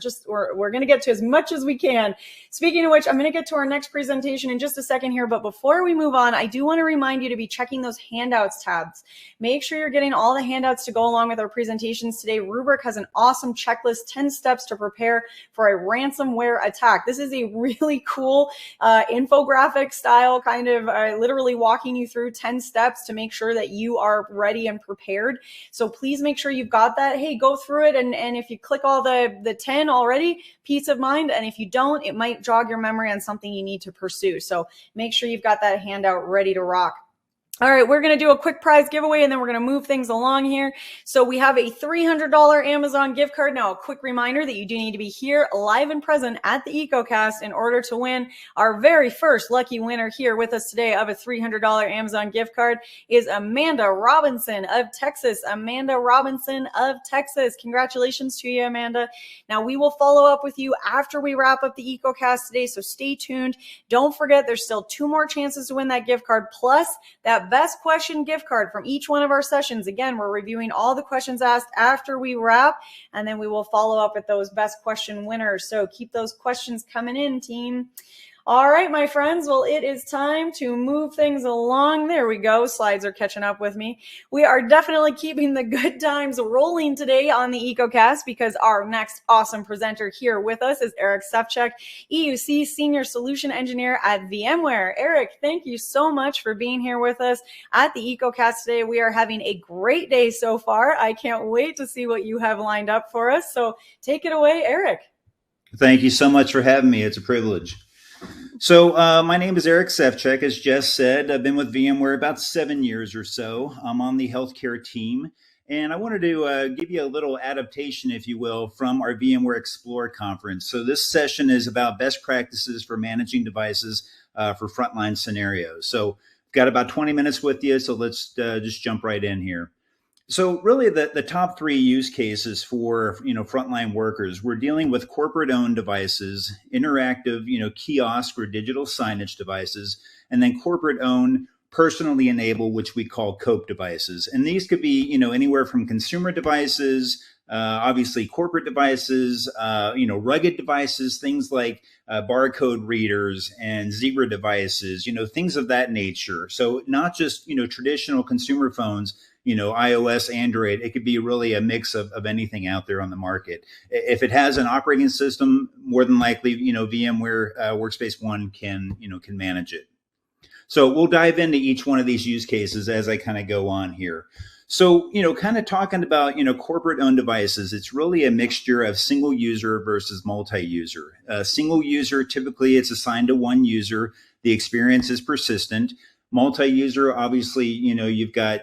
A: going to get to as much as we can. Speaking of which, I'm going to get to our next presentation in just a second here. But before before we move on, I do want to remind you to be checking those handouts tabs. Make sure you're getting all the handouts to go along with our presentations today. Rubrik has an awesome checklist, 10 steps to prepare for a ransomware attack. This is a really cool infographic style, kind of literally walking you through 10 steps to make sure that you are ready and prepared. So please make sure you've got that. Hey, go through it. And if you click all the 10 already, peace of mind. And if you don't, it might jog your memory on something you need to pursue. So make sure you've got that handout ready to rock. All right, we're going to do a quick prize giveaway and then we're going to move things along here. So we have a $300 Amazon gift card. Now, a quick reminder that you do need to be here live and present at the EcoCast in order to win. Our very first lucky winner here with us today of a $300 Amazon gift card is Amanda Robinson of Texas. Amanda Robinson of Texas. Congratulations to you, Amanda. Now, we will follow up with you after we wrap up the EcoCast today, so stay tuned. Don't forget, there's still 2 more chances to win that gift card, plus that best question gift card from each one of our sessions. Again, we're reviewing all the questions asked after we wrap, and then we will follow up with those best question winners. So keep those questions coming in, team. All right, my friends. Well, it is time to move things along. There we go. Slides are catching up with me. We are definitely keeping the good times rolling today on the EcoCast because our next awesome presenter here with us is Eric Sefcik, EUC Senior Solution Engineer at VMware. Eric, thank you so much for being here with us at the EcoCast today. We are having a great day so far. I can't wait to see what you have lined up for us. So take it away, Eric.
D: Thank you so much for having me. It's a privilege. So my name is Eric Sefcik, as Jess said. I've been with VMware about 7 years or so. I'm on the healthcare team, and I wanted to give you a little adaptation, if you will, from our VMware Explore conference. So this session is about best practices for managing devices for frontline scenarios. So I've got about 20 minutes with you, so let's just jump right in here. So really the top 3 use cases for, frontline workers, we're dealing with corporate owned devices, interactive, kiosk or digital signage devices, and then corporate owned personally enabled, which we call COPE devices. And these could be, anywhere from consumer devices, obviously corporate devices, rugged devices, things like barcode readers and Zebra devices, things of that nature. So not just, traditional consumer phones, iOS, Android, it could be really a mix of anything out there on the market. If it has an operating system, more than likely, VMware Workspace ONE can manage it. So we'll dive into each one of these use cases as I kind of go on here. So, kind of talking about, corporate owned devices, it's really a mixture of single user versus multi-user. Single user, typically it's assigned to one user. The experience is persistent. Multi-user, obviously, you've got,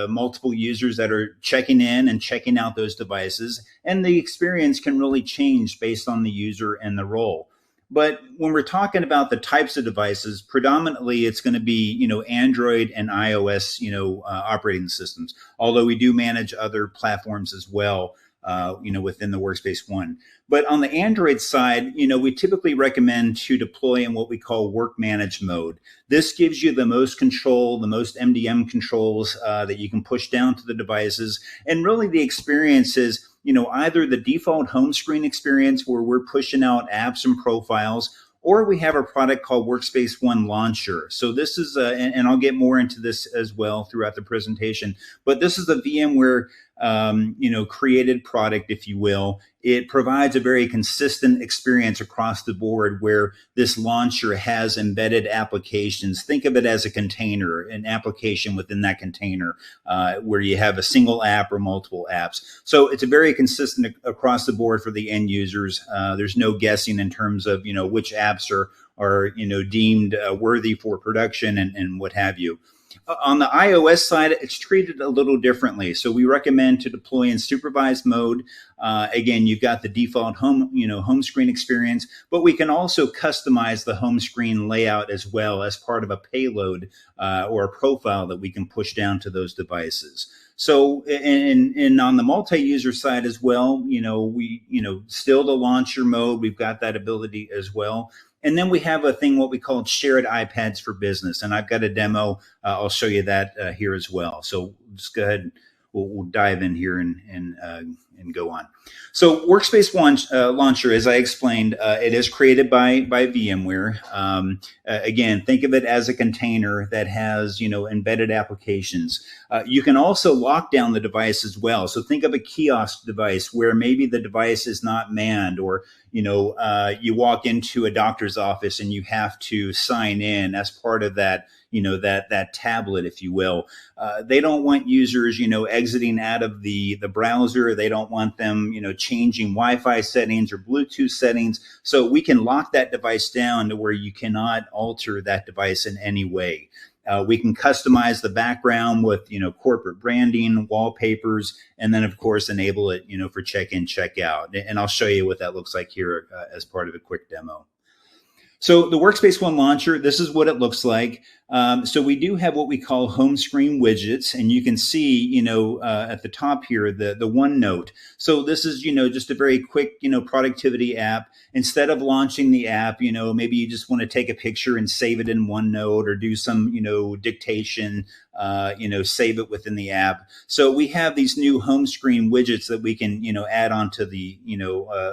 D: multiple users that are checking in and checking out those devices, and the experience can really change based on the user and the role. But when we're talking about the types of devices, predominantly it's going to be, Android and iOS, operating systems, although we do manage other platforms as well, within the Workspace ONE. But on the Android side, we typically recommend to deploy in what we call work managed mode. This gives you the most control, the most MDM controls that you can push down to the devices. And really the experience is, either the default home screen experience where we're pushing out apps and profiles, or we have a product called Workspace ONE Launcher. So this is, and I'll get more into this as well throughout the presentation, but this is a VMware created product, if you will. It provides a very consistent experience across the board where this launcher has embedded applications. Think of it as a container, an application within that container, where you have a single app or multiple apps. So it's a very consistent across the board for the end users. There's no guessing in terms of, which apps are deemed worthy for production and what have you. On the iOS side, it's treated a little differently. So we recommend to deploy in supervised mode. Again, you've got the default home screen experience, but we can also customize the home screen layout as well as part of a payload or a profile that we can push down to those devices. So, and on the multi-user side as well, we, still the launcher mode, we've got that ability as well. And then we have a thing, what we call shared iPads for business. And I've got a demo. I'll show you that here as well. So just go ahead. we'll dive in here and go on. So Workspace Launcher, as I explained, it is created by VMware. Again, think of it as a container that has, embedded applications. You can also lock down the device as well. So think of a kiosk device where maybe the device is not manned, or you walk into a doctor's office and you have to sign in as part of that, that tablet, if you will. They don't want users, exiting out of the browser. They don't want them, changing Wi-Fi settings or Bluetooth settings. So we can lock that device down to where you cannot alter that device in any way. We can customize the background with, corporate branding, wallpapers, and then of course enable it, for check-in, check-out. And I'll show you what that looks like here as part of a quick demo. So the Workspace ONE Launcher, this is what it looks like. So we do have what we call home screen widgets, and you can see, at the top here, the OneNote. So this is, just a very quick, productivity app. Instead of launching the app, maybe you just want to take a picture and save it in OneNote, or do some, dictation, save it within the app. So we have these new home screen widgets that we can, add onto the,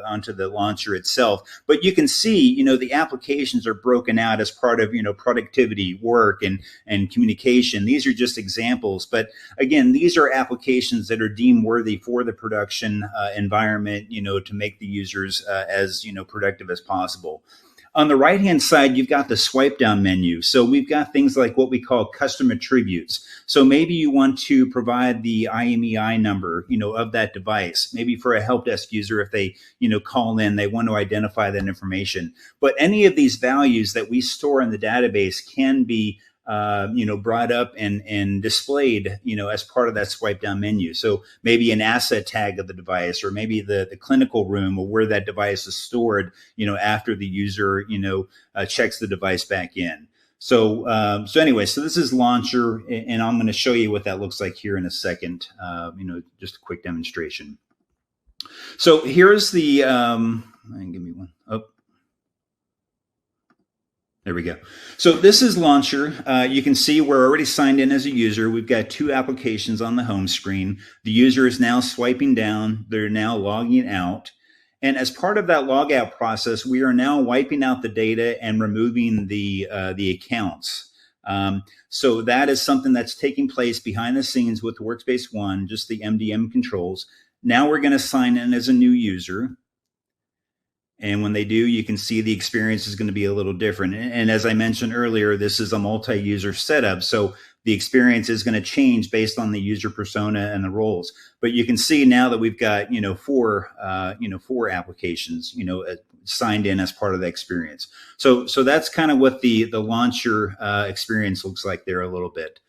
D: onto the launcher itself. But you can see, the applications are broken out as part of, productivity, work, and communication. These are just examples. But again, these are applications that are deemed worthy for the production environment, to make the users as, productive as possible. On the right-hand side, you've got the swipe down menu. So we've got things like what we call custom attributes. So maybe you want to provide the IMEI number, of that device. Maybe for a help desk user, if they, call in, they want to identify that information. But any of these values that we store in the database can be brought up and displayed, as part of that swipe down menu. So maybe an asset tag of the device, or maybe the clinical room, or where that device is stored, after the user, checks the device back in. So anyway, so this is Launcher, and I'm going to show you what that looks like here in a second, just a quick demonstration. So here's the, give me one. Oh. There we go. So this is Launcher. You can see we're already signed in as a user. We've got two applications on the home screen. The user is now swiping down. They're now logging out. And as part of that log out process, we are now wiping out the data and removing the accounts. So that is something that's taking place behind the scenes with Workspace ONE, just the MDM controls. Now we're going to sign in as a new user. And when they do, you can see the experience is going to be a little different. And as I mentioned earlier, this is a multi-user setup. So the experience is going to change based on the user persona and the roles. But you can see now that we've got, four applications, signed in as part of the experience. So that's kind of what the launcher experience looks like there a little bit.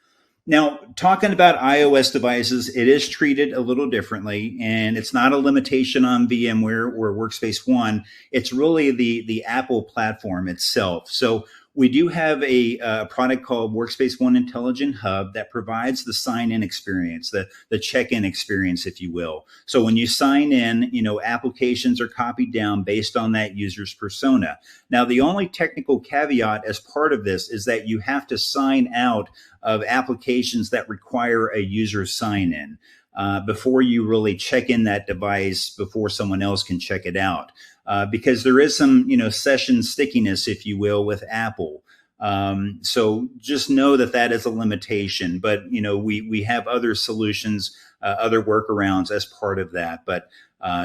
D: Now, talking about iOS devices, it is treated a little differently, and it's not a limitation on VMware or Workspace ONE. It's really the Apple platform itself. So we do have a product called Workspace ONE Intelligent Hub that provides the sign-in experience, the check-in experience, if you will. So when you sign in, applications are copied down based on that user's persona. Now, the only technical caveat as part of this is that you have to sign out of applications that require a user sign-in before you really check in that device before someone else can check it out. Because there is some, session stickiness, if you will, with Apple. So just know that is a limitation. But, we have other solutions, other workarounds as part of that. But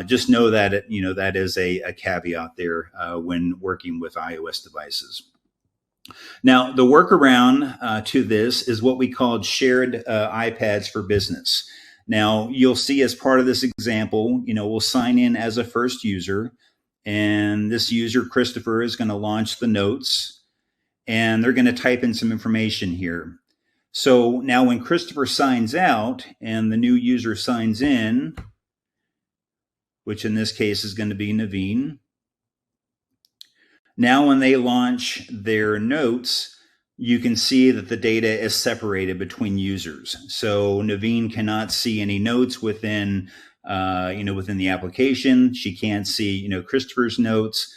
D: just know that, that is a caveat there when working with iOS devices. Now, the workaround to this is what we call shared iPads for business. Now, you'll see as part of this example, we'll sign in as a first user. And this user, Christopher, is going to launch the notes, and they're going to type in some information here. So now when Christopher signs out and the new user signs in, which in this case is going to be Naveen, now when they launch their notes, you can see that the data is separated between users. So Naveen cannot see any notes within within the application. She can't see, Christopher's notes.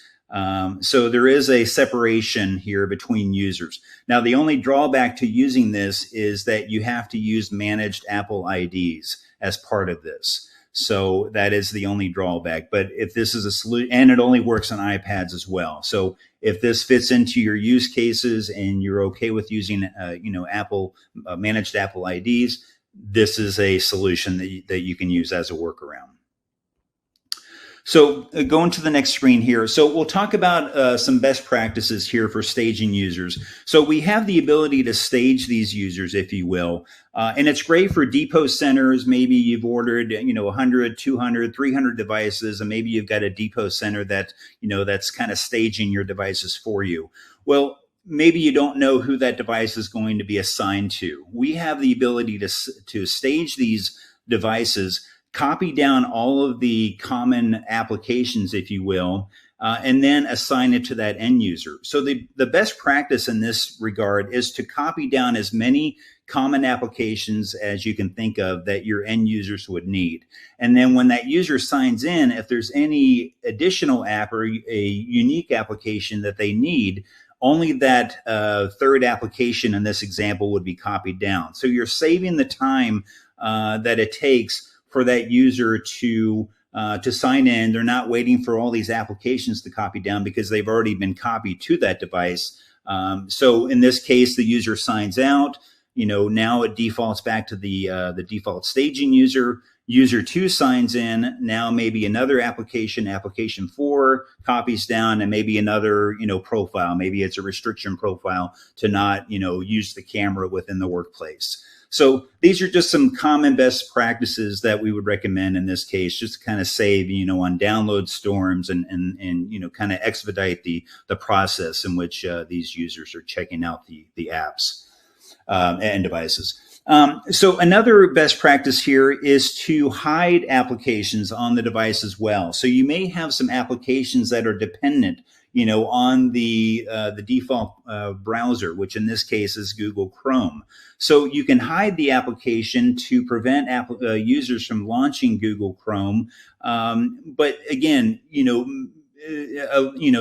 D: So there is a separation here between users. Now, the only drawback to using this is that you have to use managed Apple IDs. as part of this. So that is the only drawback. But if this is a solution, and it only works on iPads as well. So if this fits into your use cases and you're okay with using, Apple managed Apple IDs, this is a solution that you can use as a workaround. So going to the next screen here. So we'll talk about some best practices here for staging users. So we have the ability to stage these users, if you will. And it's great for depot centers. Maybe you've ordered, 100, 200, 300 devices, and maybe you've got a depot center that, that's kind of staging your devices for you. Well, maybe you don't know who that device is going to be assigned to. We have the ability to stage these devices, copy down all of the common applications, if you will, and then assign it to that end user. So the best practice in this regard is to copy down as many common applications as you can think of that your end users would need. And then when that user signs in, if there's any additional app or a unique application that they need, only that third application in this example would be copied down. So you're saving the time that it takes for that user to sign in. They're not waiting for all these applications to copy down because they've already been copied to that device. So in this case, the user signs out. Now it defaults back to the default staging user. User 2 signs in. Now maybe another application 4 copies down, and maybe another profile. Maybe it's a restriction profile to not use the camera within the workplace. So these are just some common best practices that we would recommend in this case, just to kind of save, on download storms and kind of expedite the process in which these users are checking out the apps and devices. So another best practice here is to hide applications on the device as well. So you may have some applications that are dependent on the default browser, which in this case is Google Chrome. So you can hide the application to prevent users from launching Google Chrome. But again,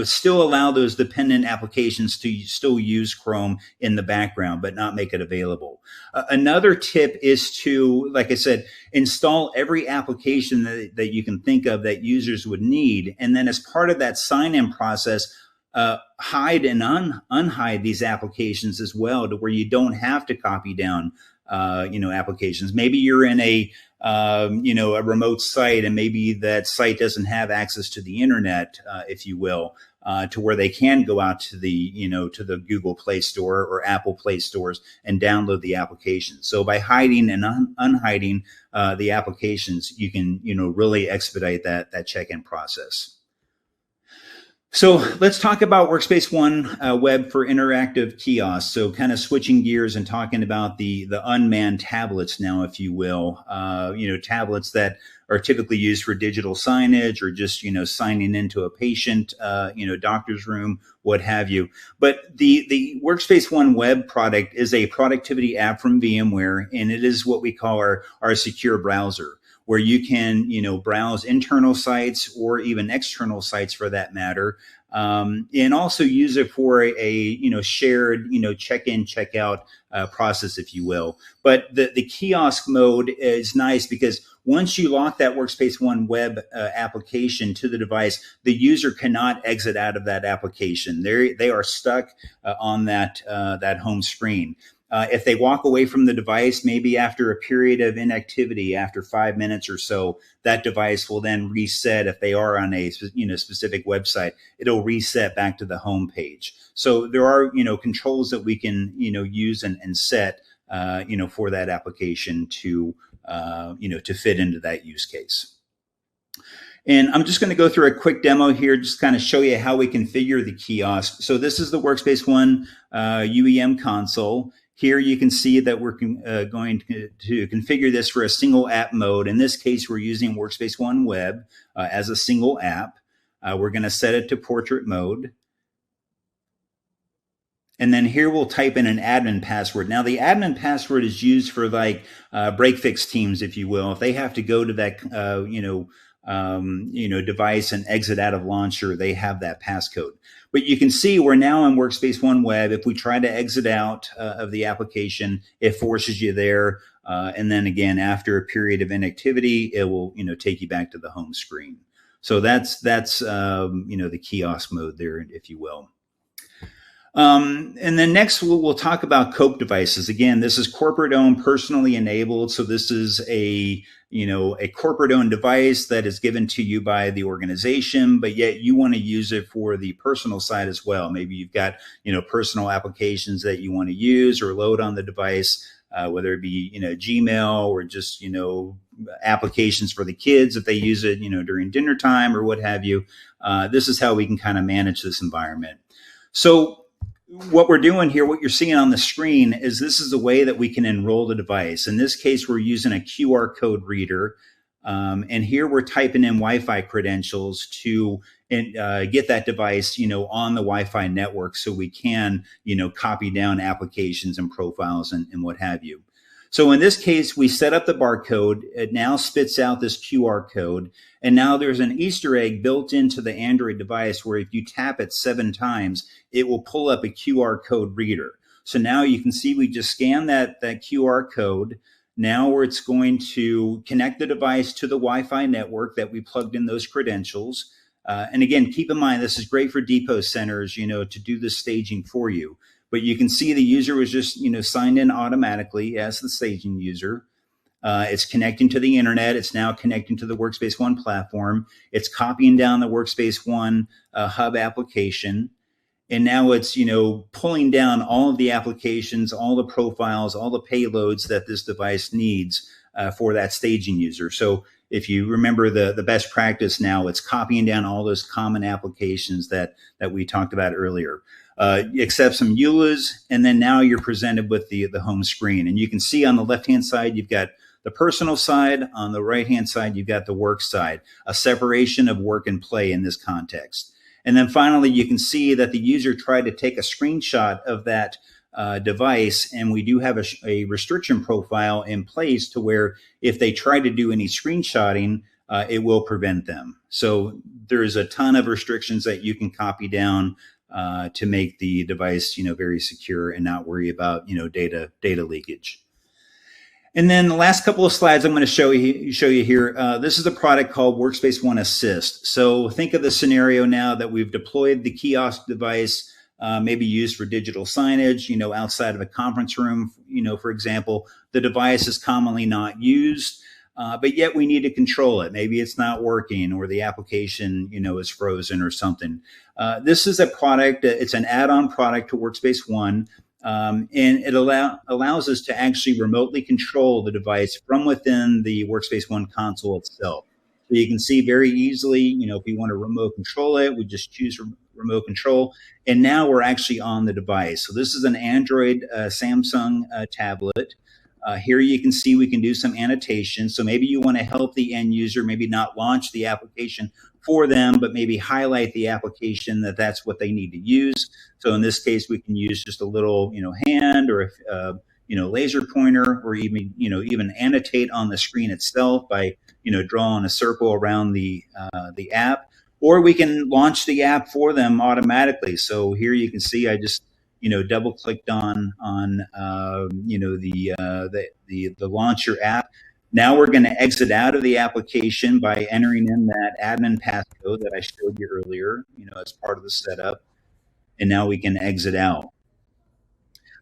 D: still allow those dependent applications to still use Chrome in the background, but not make it available. Another tip is to, like I said, install every application that you can think of that users would need. And then as part of that sign-in process, hide and unhide these applications as well, to where you don't have to copy down applications. Maybe you're in a remote site, and maybe that site doesn't have access to the internet, if you will, to where they can go out to the Google Play Store or Apple Play Stores and download the application. So by hiding and unhiding the applications, you can really expedite that check-in process. So let's talk about Workspace ONE Web for interactive kiosks. So kind of switching gears and talking about the unmanned tablets now, if you will, tablets that are typically used for digital signage or just, signing into a patient, doctor's room, what have you. But the Workspace ONE Web product is a productivity app from VMware, and it is what we call our secure browser, where you can, browse internal sites or even external sites for that matter, and also use it for a shared, check-in, check-out process, if you will. But the kiosk mode is nice because once you lock that Workspace ONE Web application to the device, the user cannot exit out of that application. They are stuck on that home screen. If they walk away from the device, maybe after a period of inactivity, after 5 minutes or so, that device will then reset. If they are on a specific website, it'll reset back to the home page. So there are controls that we can use and set for that application to fit into that use case. And I'm just going to go through a quick demo here, just kind of show you how we configure the kiosk. So this is the Workspace ONE UEM console. Here you can see that we're going to configure this for a single app mode. In this case, we're using Workspace ONE Web as a single app. We're going to set it to portrait mode. And then here we'll type in an admin password. Now the admin password is used for like break fix teams, if you will. If they have to go to that, device and exit out of launcher, they have that passcode. But you can see we're now in Workspace ONE Web. If we try to exit out of the application, it forces you there. And then again, after a period of inactivity, it will, take you back to the home screen. So that's the kiosk mode there, if you will. And then next we'll talk about COPE devices. Again, this is corporate owned, personally enabled. So this is a corporate owned device that is given to you by the organization, but yet you want to use it for the personal side as well. Maybe you've got, personal applications that you want to use or load on the device, whether it be, Gmail or just, applications for the kids if they use it, during dinner time or what have you. This is how we can kind of manage this environment. So what we're doing here, what you're seeing on the screen is this is the way that we can enroll the device. In this case, we're using a QR code reader. And here we're typing in Wi-Fi credentials to get that device, on the Wi-Fi network so we can, copy down applications and profiles and what have you. So in this case, we set up the barcode. It now spits out this QR code. And now there's an Easter egg built into the Android device where if you tap it 7 times, it will pull up a QR code reader. So now you can see we just scan that QR code. Now where it's going to connect the device to the Wi-Fi network that we plugged in those credentials. And again, keep in mind, this is great for depot centers, to do the staging for you. But you can see the user was just, signed in automatically as the staging user. It's connecting to the internet. It's now connecting to the Workspace ONE platform. It's copying down the Workspace ONE hub application. And now it's, pulling down all of the applications, all the profiles, all the payloads that this device needs for that staging user. So if you remember the best practice now, it's copying down all those common applications that we talked about earlier. Accept some EULAs, and then now you're presented with the home screen. And you can see on the left-hand side, you've got the personal side. On the right-hand side, you've got the work side, a separation of work and play in this context. And then finally, you can see that the user tried to take a screenshot of that device, and we do have a restriction profile in place to where if they try to do any screenshotting, it will prevent them. So there's a ton of restrictions that you can copy down to make the device, very secure and not worry about, data leakage. And then the last couple of slides I'm going to show you here. This is a product called Workspace ONE Assist. So think of the scenario now that we've deployed the kiosk device, maybe used for digital signage, outside of a conference room, for example. The device is commonly not used, but yet we need to control it. Maybe it's not working or the application, is frozen or something. This is a product, it's an add-on product to Workspace ONE. And it allows us to actually remotely control the device from within the Workspace ONE console itself. So you can see very easily, if we want to remote control it, we just choose remote control. And now we're actually on the device. So this is an Android Samsung tablet. Here you can see we can do some annotation. So maybe you want to help the end user, maybe not launch the application for them, but maybe highlight the application that's what they need to use. So in this case, we can use just a little, hand or laser pointer, or even annotate on the screen itself by, drawing a circle around the app, or we can launch the app for them automatically. So here you can see I just double clicked on the launcher app. Now we're going to exit out of the application by entering in that admin passcode that I showed you earlier, as part of the setup. And now we can exit out.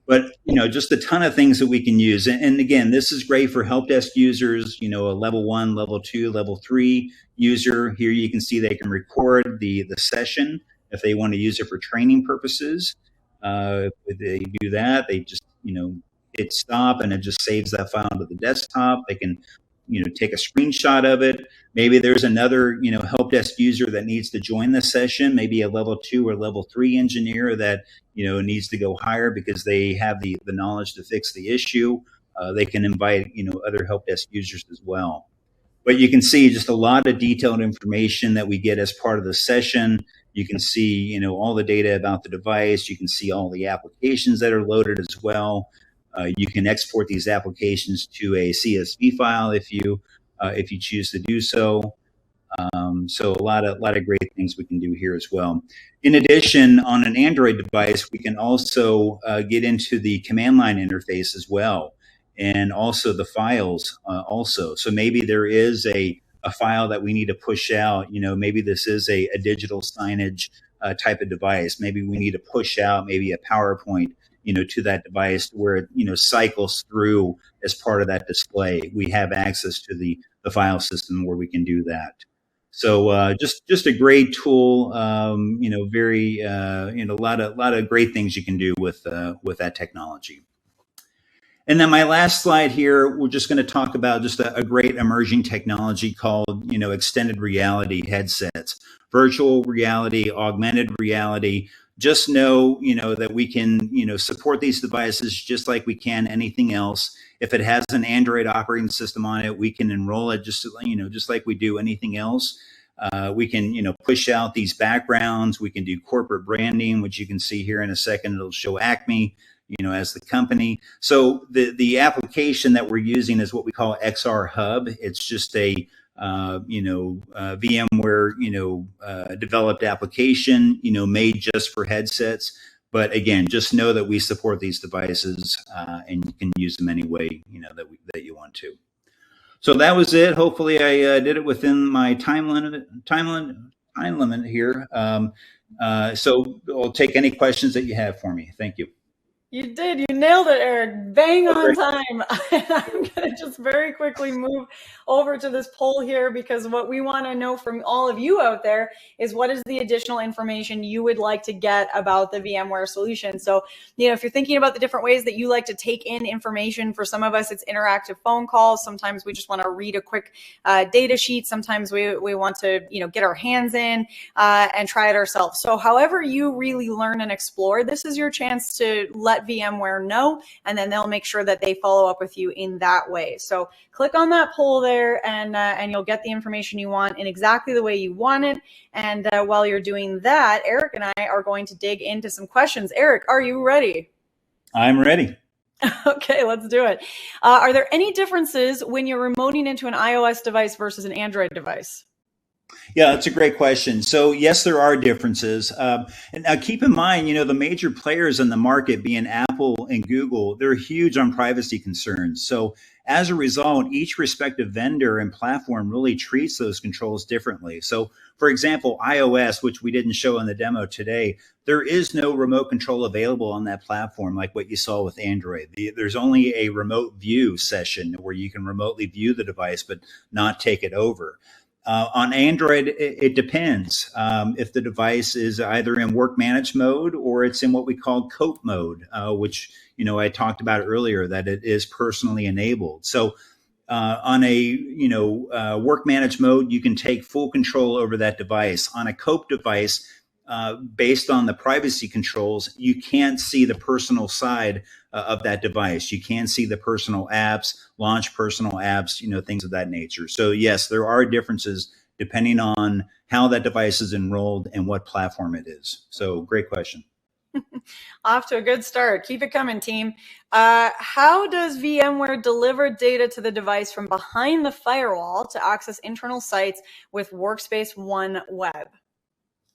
D: But, just a ton of things that we can use. And again, this is great for help desk users, a level 1, level 2, level 3 user. Here you can see they can record the session if they want to use it for training purposes. If they do that, they just, hit stop and it just saves that file to the desktop. They can, take a screenshot of it. Maybe there's another, help desk user that needs to join the session, maybe a level 2 or level 3 engineer that, needs to go higher because they have the knowledge to fix the issue. They can invite, other help desk users as well. But you can see just a lot of detailed information that we get as part of the session. You can see, all the data about the device. You can see all the applications that are loaded as well. You can export these applications to a CSV file if you choose to do so. So a lot of great things we can do here as well. In addition, on an Android device, we can also get into the command line interface as well, and also the files also. So maybe there is a file that we need to push out. Maybe this is a digital signage type of device. Maybe we need to push out maybe a PowerPoint, to that device where it, cycles through as part of that display. We have access to the file system where we can do that. So just a great tool. Very a lot of great things you can do with that technology. And then my last slide here, we're just going to talk about just a great emerging technology called, extended reality headsets, virtual reality, augmented reality. Just know, that we can, support these devices just like we can anything else. If it has an Android operating system on it, we can enroll it just like we do anything else. We can, push out these backgrounds. We can do corporate branding, which you can see here in a second. It'll show Acme, as the company. So the application that we're using is what we call XR Hub. It's just a VMware, developed application, made just for headsets. But again, just know that we support these devices, and you can use them any way, that you want to. So that was it. Hopefully I did it within my time limit here. So I'll take any questions that you have for me. Thank you.
A: You did. You nailed it, Eric. Bang on time. I'm going to just very quickly move over to this poll here, because what we want to know from all of you out there is what is the additional information you would like to get about the VMware solution. So, if you're thinking about the different ways that you like to take in information, for some of us, it's interactive phone calls. Sometimes we just want to read a quick data sheet. Sometimes we want to, get our hands in and try it ourselves. So however you really learn and explore, this is your chance to let VMware know, and then they'll make sure that they follow up with you in that way. So click on that poll there, and you'll get the information you want in exactly the way you want it. And while you're doing that, Eric and I are going to dig into some questions. Eric, are you ready?
D: I'm ready.
A: Okay, let's do it. Are there any differences when you're remoting into an iOS device versus an Android device?
D: Yeah, that's a great question. So yes, there are differences. And now keep in mind, the major players in the market being Apple and Google, they're huge on privacy concerns. So as a result, each respective vendor and platform really treats those controls differently. So for example, iOS, which we didn't show in the demo today, there is no remote control available on that platform like what you saw with Android. There's only a remote view session where you can remotely view the device, but not take it over. On Android, it depends if the device is either in work managed mode or it's in what we call cope mode, which, I talked about earlier, that it is personally enabled. So on a work managed mode, you can take full control over that device. On a cope device, based on the privacy controls, you can't see the personal side of that device. You can see the personal apps, launch personal apps, things of that nature. So yes, there are differences depending on how that device is enrolled and what platform it is. So great question.
A: Off to a good start. Keep it coming, team. How does VMware deliver data to the device from behind the firewall to access internal sites with Workspace ONE Web?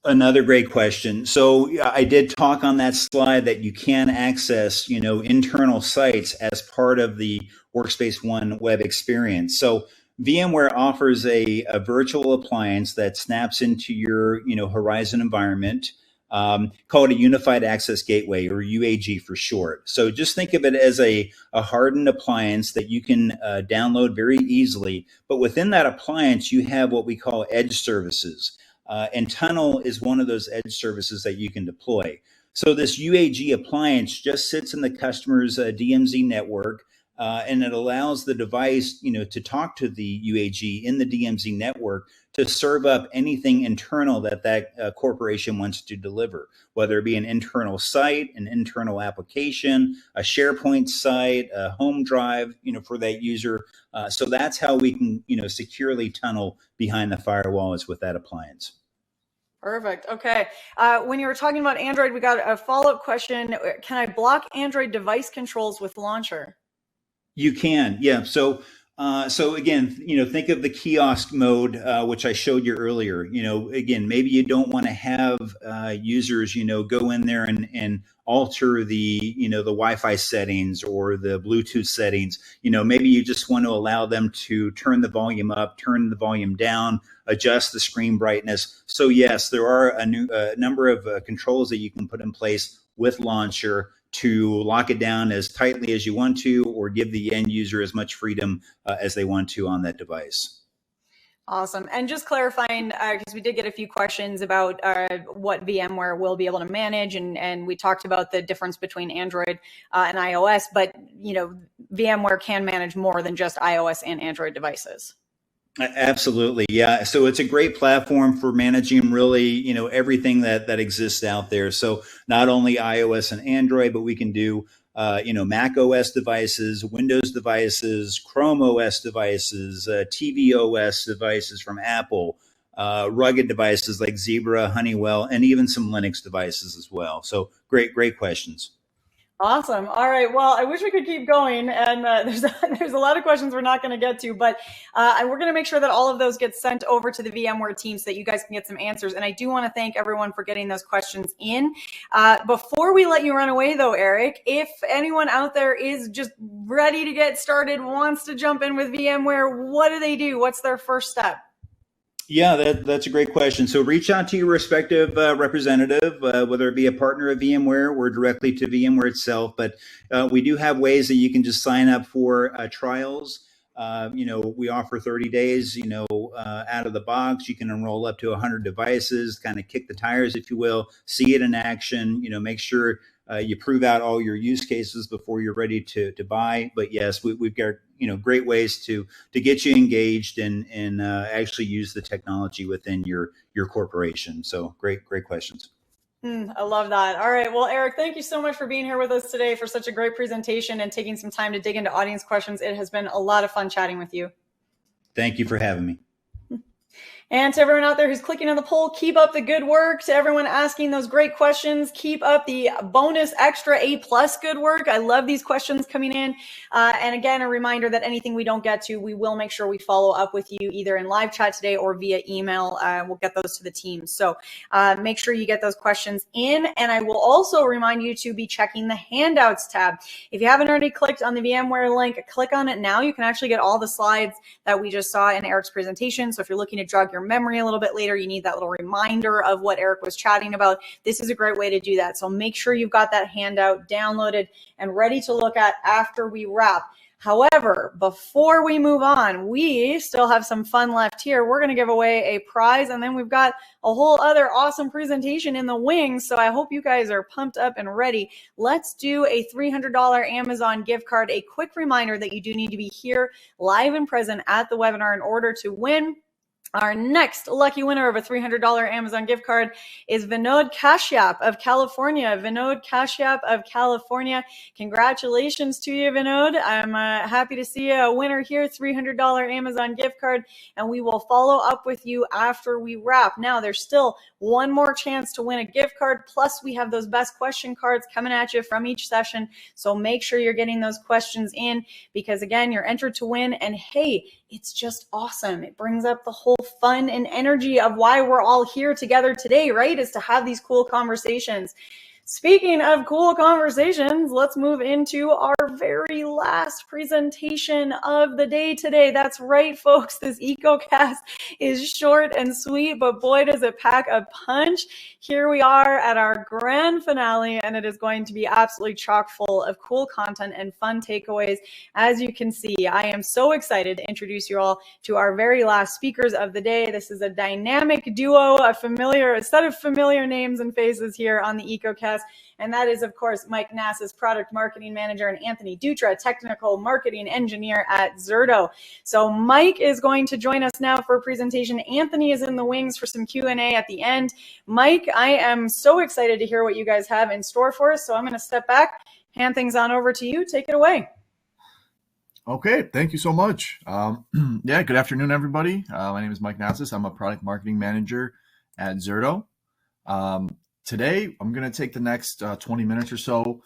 D: Another great question. So I did talk on that slide that you can access, internal sites as part of the Workspace ONE Web experience. So VMware offers a virtual appliance that snaps into your, Horizon environment, called a Unified Access Gateway, or UAG for short. So just think of it as a hardened appliance that you can download very easily. But within that appliance, you have what we call edge services. And Tunnel is one of those edge services that you can deploy. So this UAG appliance just sits in the customer's DMZ network, and it allows the device, to talk to the UAG in the DMZ network to serve up anything internal that corporation wants to deliver, whether it be an internal site, an internal application, a SharePoint site, a home drive, for that user. So that's how we can, securely tunnel behind the firewalls with that appliance.
A: Perfect. Okay. When you were talking about Android, we got a follow-up question. Can I block Android device controls with Launcher?
D: You can, yeah. So So again, think of the kiosk mode, which I showed you earlier. Again, maybe you don't want to have users, go in there and alter the Wi-Fi settings or the Bluetooth settings. Maybe you just want to allow them to turn the volume up, turn the volume down, adjust the screen brightness. So yes, there are a number of controls that you can put in place with Launcher to lock it down as tightly as you want to, or give the end user as much freedom as they want to on that device.
A: Awesome. And just clarifying, because we did get a few questions about what VMware will be able to manage, and we talked about the difference between Android and iOS, but VMware can manage more than just iOS and Android devices.
D: Absolutely. Yeah. So it's a great platform for managing really, everything that exists out there. So not only iOS and Android, but we can do, Mac OS devices, Windows devices, Chrome OS devices, TV OS devices from Apple, rugged devices like Zebra, Honeywell, and even some Linux devices as well. So great questions.
A: Awesome. All right. Well, I wish we could keep going, and there's a lot of questions we're not going to get to, but we're going to make sure that all of those get sent over to the VMware team so that you guys can get some answers. And I do want to thank everyone for getting those questions in. Before we let you run away, though, Eric, if anyone out there is just ready to get started, wants to jump in with VMware, what do they do? What's their first step?
D: Yeah, that's a great question. So reach out to your respective representative, whether it be a partner of VMware or directly to VMware itself. But we do have ways that you can just sign up for trials. We offer 30 days, out of the box. You can enroll up to 100 devices, kind of kick the tires, if you will, see it in action, make sure you prove out all your use cases before you're ready to buy. But yes, we've got great ways to get you engaged and actually use the technology within your corporation. So great questions.
A: I love that. All right. Well, Eric, thank you so much for being here with us today for such a great presentation and taking some time to dig into audience questions. It has been a lot of fun chatting with you.
D: Thank you for having me.
A: And to everyone out there who's clicking on the poll, keep up the good work. To everyone asking those great questions, keep up the bonus extra A+ good work. I love these questions coming in. And again, a reminder that anything we don't get to, we will make sure we follow up with you either in live chat today or via email. We'll get those to the team. So make sure you get those questions in. And I will also remind you to be checking the handouts tab. If you haven't already clicked on the VMware link, click on it now. You can actually get all the slides that we just saw in Eric's presentation. So if you're looking to jog your memory a little bit later, you need that little reminder of what Eric was chatting about. This is a great way to do that. So make sure you've got that handout downloaded and ready to look at after we wrap. However, before we move on, we still have some fun left here. We're going to give away a prize, and then we've got a whole other awesome presentation in the wings. So I hope you guys are pumped up and ready. Let's do a $300 Amazon gift card. A quick reminder that you do need to be here live and present at the webinar in order to win. Our next lucky winner of a $300 Amazon gift card is Vinod Kashyap of California. Vinod Kashyap of California. Congratulations to you, Vinod. I'm happy to see you a winner here, $300 Amazon gift card, and we will follow up with you after we wrap. Now, there's still one more chance to win a gift card, plus we have those best question cards coming at you from each session, so make sure you're getting those questions in because, again, you're entered to win, and hey, it's just awesome. It brings up the whole fun and energy of why we're all here together today, right? Is to have these cool conversations. Speaking of cool conversations, let's move into our very last presentation of the day today. That's right, folks. This EcoCast is short and sweet, but boy, does it pack a punch. Here we are at our grand finale, and it is going to be absolutely chock full of cool content and fun takeaways. As you can see, I am so excited to introduce you all to our very last speakers of the day. This is a dynamic duo, a set of familiar names and faces here on the EcoCast. And that is, of course, Mike Nassas, Product Marketing Manager, and Anthony Dutra, Technical Marketing Engineer at Zerto. So Mike is going to join us now for a presentation. Anthony is in the wings for some Q&A at the end. Mike, I am so excited to hear what you guys have in store for us. So I'm going to step back, hand things on over to you. Take it away.
E: Okay, thank you so much. Good afternoon, everybody. My name is Mike Nassas. I'm a Product Marketing Manager at Zerto. Today, I'm going to take the next 20 minutes or so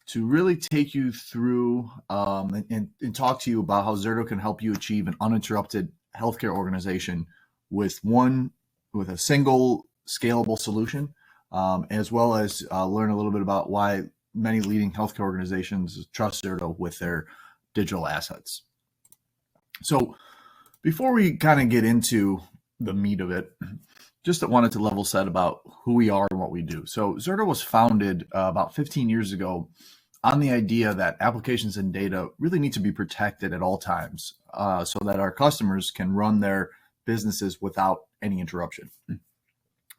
E: to really take you through and talk to you about how Zerto can help you achieve an uninterrupted healthcare organization with a single scalable solution, as well as learn a little bit about why many leading healthcare organizations trust Zerto with their digital assets. So before we kind of get into the meat of it, just wanted to level set about who we are and what we do. So Zerto was founded about 15 years ago on the idea that applications and data really need to be protected at all times so that our customers can run their businesses without any interruption.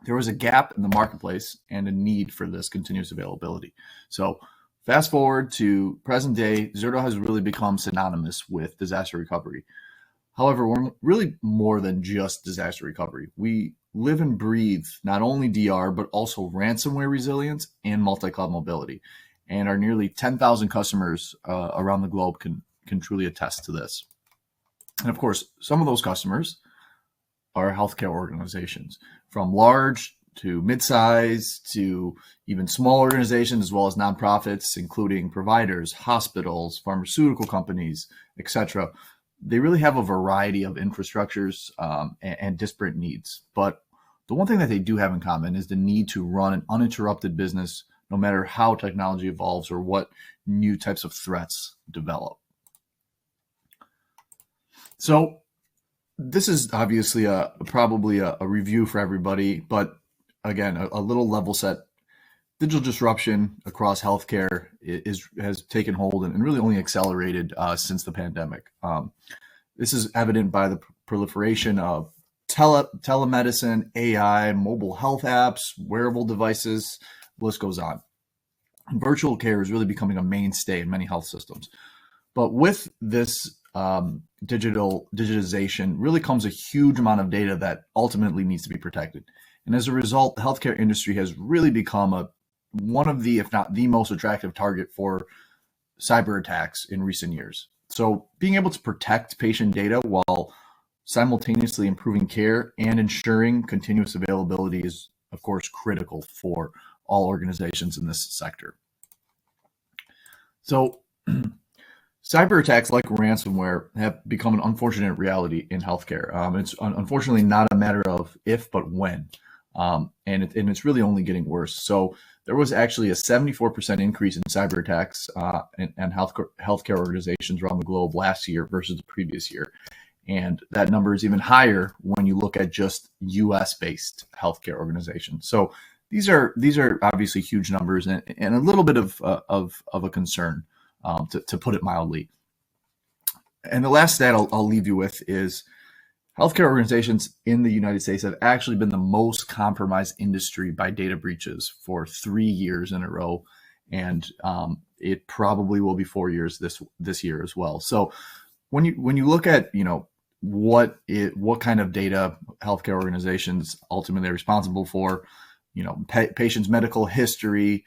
E: There was a gap in the marketplace and a need for this continuous availability. So fast forward to present day, Zerto has really become synonymous with disaster recovery. However, we're really more than just disaster recovery. We live and breathe not only DR, but also ransomware resilience and multi-cloud mobility. And our nearly 10,000 customers around the globe can truly attest to this. And of course, some of those customers are healthcare organizations, from large to mid-size to even small organizations, as well as nonprofits, including providers, hospitals, pharmaceutical companies, etc. They really have a variety of infrastructures and disparate needs. But the one thing that they do have in common is the need to run an uninterrupted business, no matter how technology evolves or what new types of threats develop. So this is obviously probably a review for everybody, but again, a little level set. Digital disruption across healthcare has taken hold and really only accelerated since the pandemic. This is evident by the proliferation of telemedicine, AI, mobile health apps, wearable devices, list goes on. And virtual care is really becoming a mainstay in many health systems. But with this digitization really comes a huge amount of data that ultimately needs to be protected. And as a result, the healthcare industry has really become one of the, if not the most attractive target for cyber attacks in recent years. So being able to protect patient data while simultaneously improving care and ensuring continuous availability is, of course, critical for all organizations in this sector. So cyber attacks like ransomware have become an unfortunate reality in healthcare. It's unfortunately not a matter of if, but when. And it's really only getting worse. So there was actually a 74% increase in cyber attacks and healthcare organizations around the globe last year versus the previous year. And that number is even higher when you look at just US-based healthcare organizations. So these are obviously huge numbers and a little bit of a concern, to put it mildly. And the last stat I'll leave you with is healthcare organizations in the United States have actually been the most compromised industry by data breaches for 3 years in a row. And it probably will be 4 years this year as well. So when you look at, what kind of data healthcare organizations ultimately are responsible for, patients' medical history,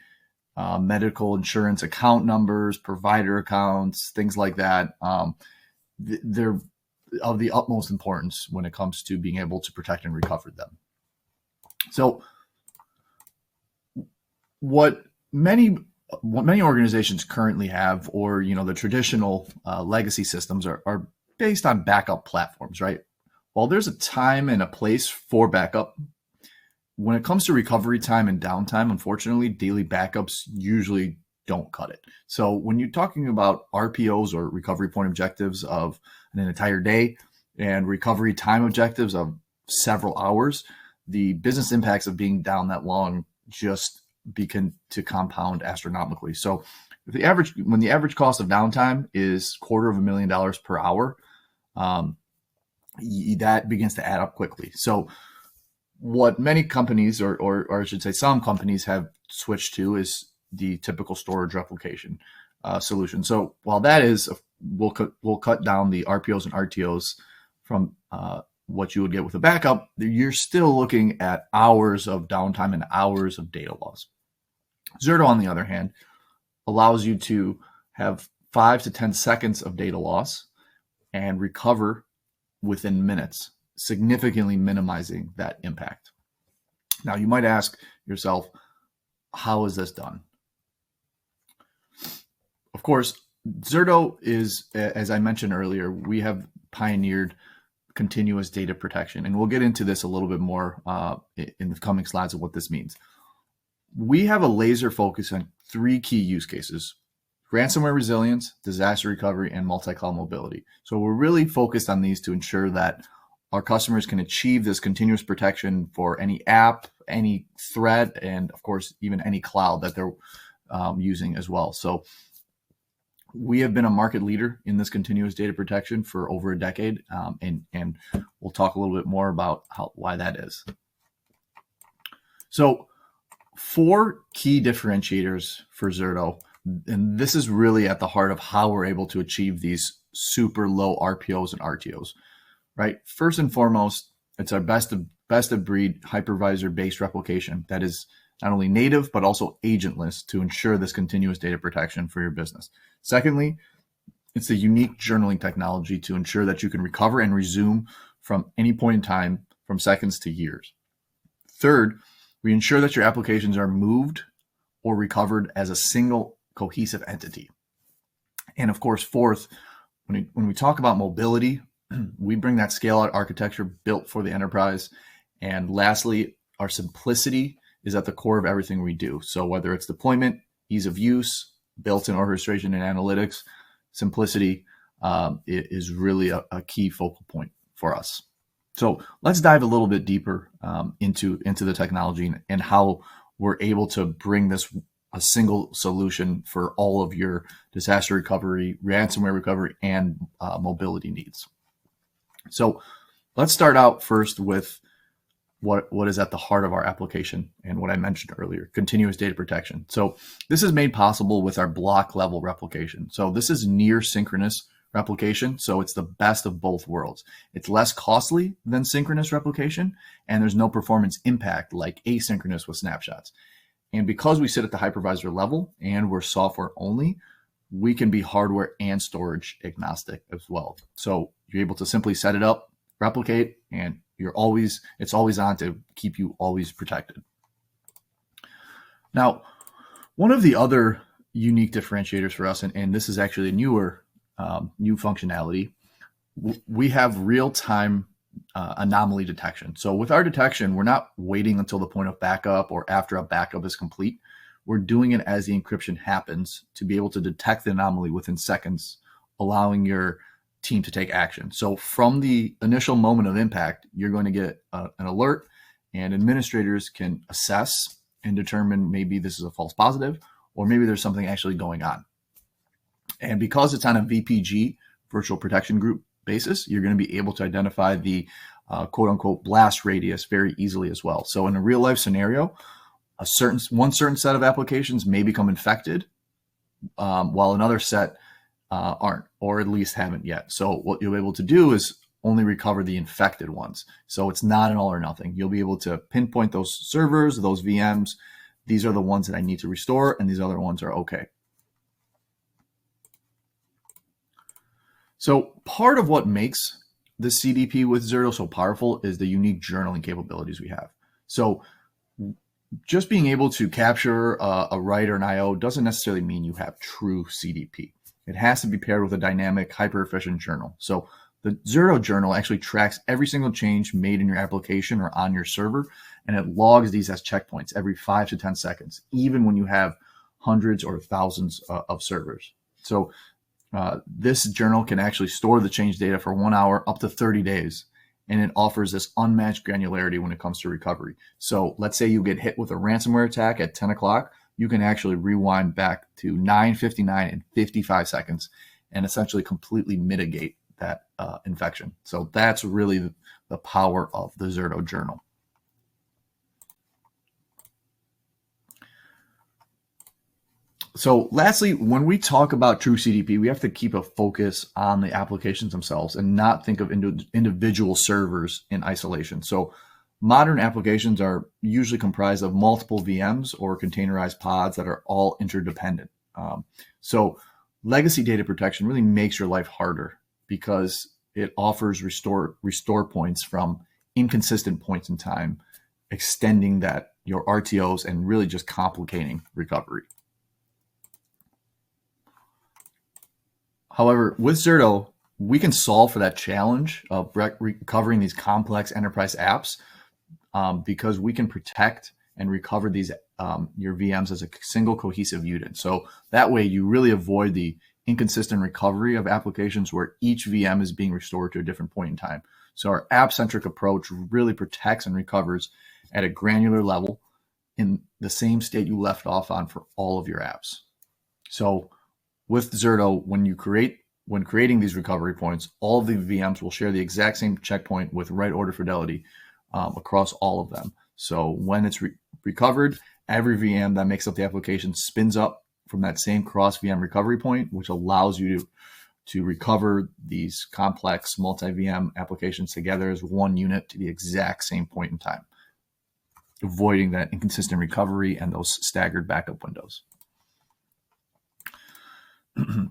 E: medical insurance account numbers, provider accounts, things like that, they're of the utmost importance when it comes to being able to protect and recover them. So what many organizations currently have, or the traditional legacy systems are based on backup platforms, right? While there's a time and a place for backup, when it comes to recovery time and downtime, unfortunately, daily backups usually don't cut it. So when you're talking about RPOs, or recovery point objectives of an entire day, and recovery time objectives of several hours, the business impacts of being down that long just begin to compound astronomically. So when the average cost of downtime is $250,000 per hour, that begins to add up quickly. So what many companies, or I should say some companies, have switched to is the typical storage replication solution. So while that is, we'll cut down the RPOs and RTOs from what you would get with a backup, you're still looking at hours of downtime and hours of data loss. Zerto, on the other hand, allows you to have 5 to 10 seconds of data loss and recover within minutes, significantly minimizing that impact. Now, you might ask yourself, how is this done? of course, Zerto is, as I mentioned earlier, we have pioneered continuous data protection. And we'll get into this a little bit more in the coming slides of what this means. We have a laser focus on 3 key use cases: ransomware resilience, disaster recovery, and multi-cloud mobility. So we're really focused on these to ensure that our customers can achieve this continuous protection for any app, any threat, and of course, even any cloud that they're using as well. So we have been a market leader in this continuous data protection for over a decade, and we'll talk a little bit more about why that is. So 4 key differentiators for Zerto, and this is really at the heart of how we're able to achieve these super low RPOs and RTOs, right? First and foremost, it's our best of breed hypervisor-based replication that is not only native, but also agentless to ensure this continuous data protection for your business. Secondly, it's a unique journaling technology to ensure that you can recover and resume from any point in time, from seconds to years. Third, we ensure that your applications are moved or recovered as a single cohesive entity. And of course, fourth, when we talk about mobility, we bring that scale-out architecture built for the enterprise. And lastly, our simplicity is at the core of everything we do. So whether it's deployment, ease of use, built-in orchestration and analytics, simplicity is really a key focal point for us. So let's dive a little bit deeper into the technology and how we're able to bring this a single solution for all of your disaster recovery, ransomware recovery, and mobility needs. So let's start out first with what is at the heart of our application and what I mentioned earlier, continuous data protection. So this is made possible with our block level replication. So this is near synchronous replication. So it's the best of both worlds. It's less costly than synchronous replication, and there's no performance impact like asynchronous with snapshots. And because we sit at the hypervisor level and we're software only, we can be hardware and storage agnostic as well. So you're able to simply set it up, replicate, and it's always on to keep you always protected. Now, one of the other unique differentiators for us, and this is actually a new functionality, we have real-time anomaly detection. So with our detection, we're not waiting until the point of backup or after a backup is complete. We're doing it as the encryption happens to be able to detect the anomaly within seconds, allowing your team to take action. So from the initial moment of impact, you're going to get an alert, and administrators can assess and determine maybe this is a false positive, or maybe there's something actually going on. And because it's on a VPG, virtual protection group basis, you're going to be able to identify the quote unquote blast radius very easily as well. So in a real life scenario, one certain set of applications may become infected, while another set aren't, or at least haven't yet. So what you'll be able to do is only recover the infected ones. So it's not an all or nothing. You'll be able to pinpoint those servers, those VMs. These are the ones that I need to restore, and these other ones are okay. So part of what makes the CDP with Zerto so powerful is the unique journaling capabilities we have. So just being able to capture a write or an IO doesn't necessarily mean you have true CDP. It has to be paired with a dynamic, hyper-efficient journal. So the Zerto journal actually tracks every single change made in your application or on your server, and it logs these as checkpoints every 5 to 10 seconds, even when you have hundreds or thousands of servers. So this journal can actually store the change data for 1 hour up to 30 days, and it offers this unmatched granularity when it comes to recovery. So let's say you get hit with a ransomware attack at 10 o'clock, you can actually rewind back to 9:59 and 55 seconds and essentially completely mitigate that infection. So that's really the power of the Zerto journal. So lastly, when we talk about true CDP, we have to keep a focus on the applications themselves and not think of individual servers in isolation. So modern applications are usually comprised of multiple VMs or containerized pods that are all interdependent. So legacy data protection really makes your life harder because it offers restore points from inconsistent points in time, extending your RTOs and really just complicating recovery. However, with Zerto, we can solve for that challenge of recovering these complex enterprise apps because we can protect and recover these your VMs as a single cohesive unit. So that way you really avoid the inconsistent recovery of applications where each VM is being restored to a different point in time. So our app-centric approach really protects and recovers at a granular level in the same state you left off on for all of your apps. So with Zerto, when creating these recovery points, all of the VMs will share the exact same checkpoint with right order fidelity across all of them. So when it's recovered, every VM that makes up the application spins up from that same cross VM recovery point, which allows you to recover these complex multi-VM applications together as one unit to the exact same point in time, avoiding that inconsistent recovery and those staggered backup windows.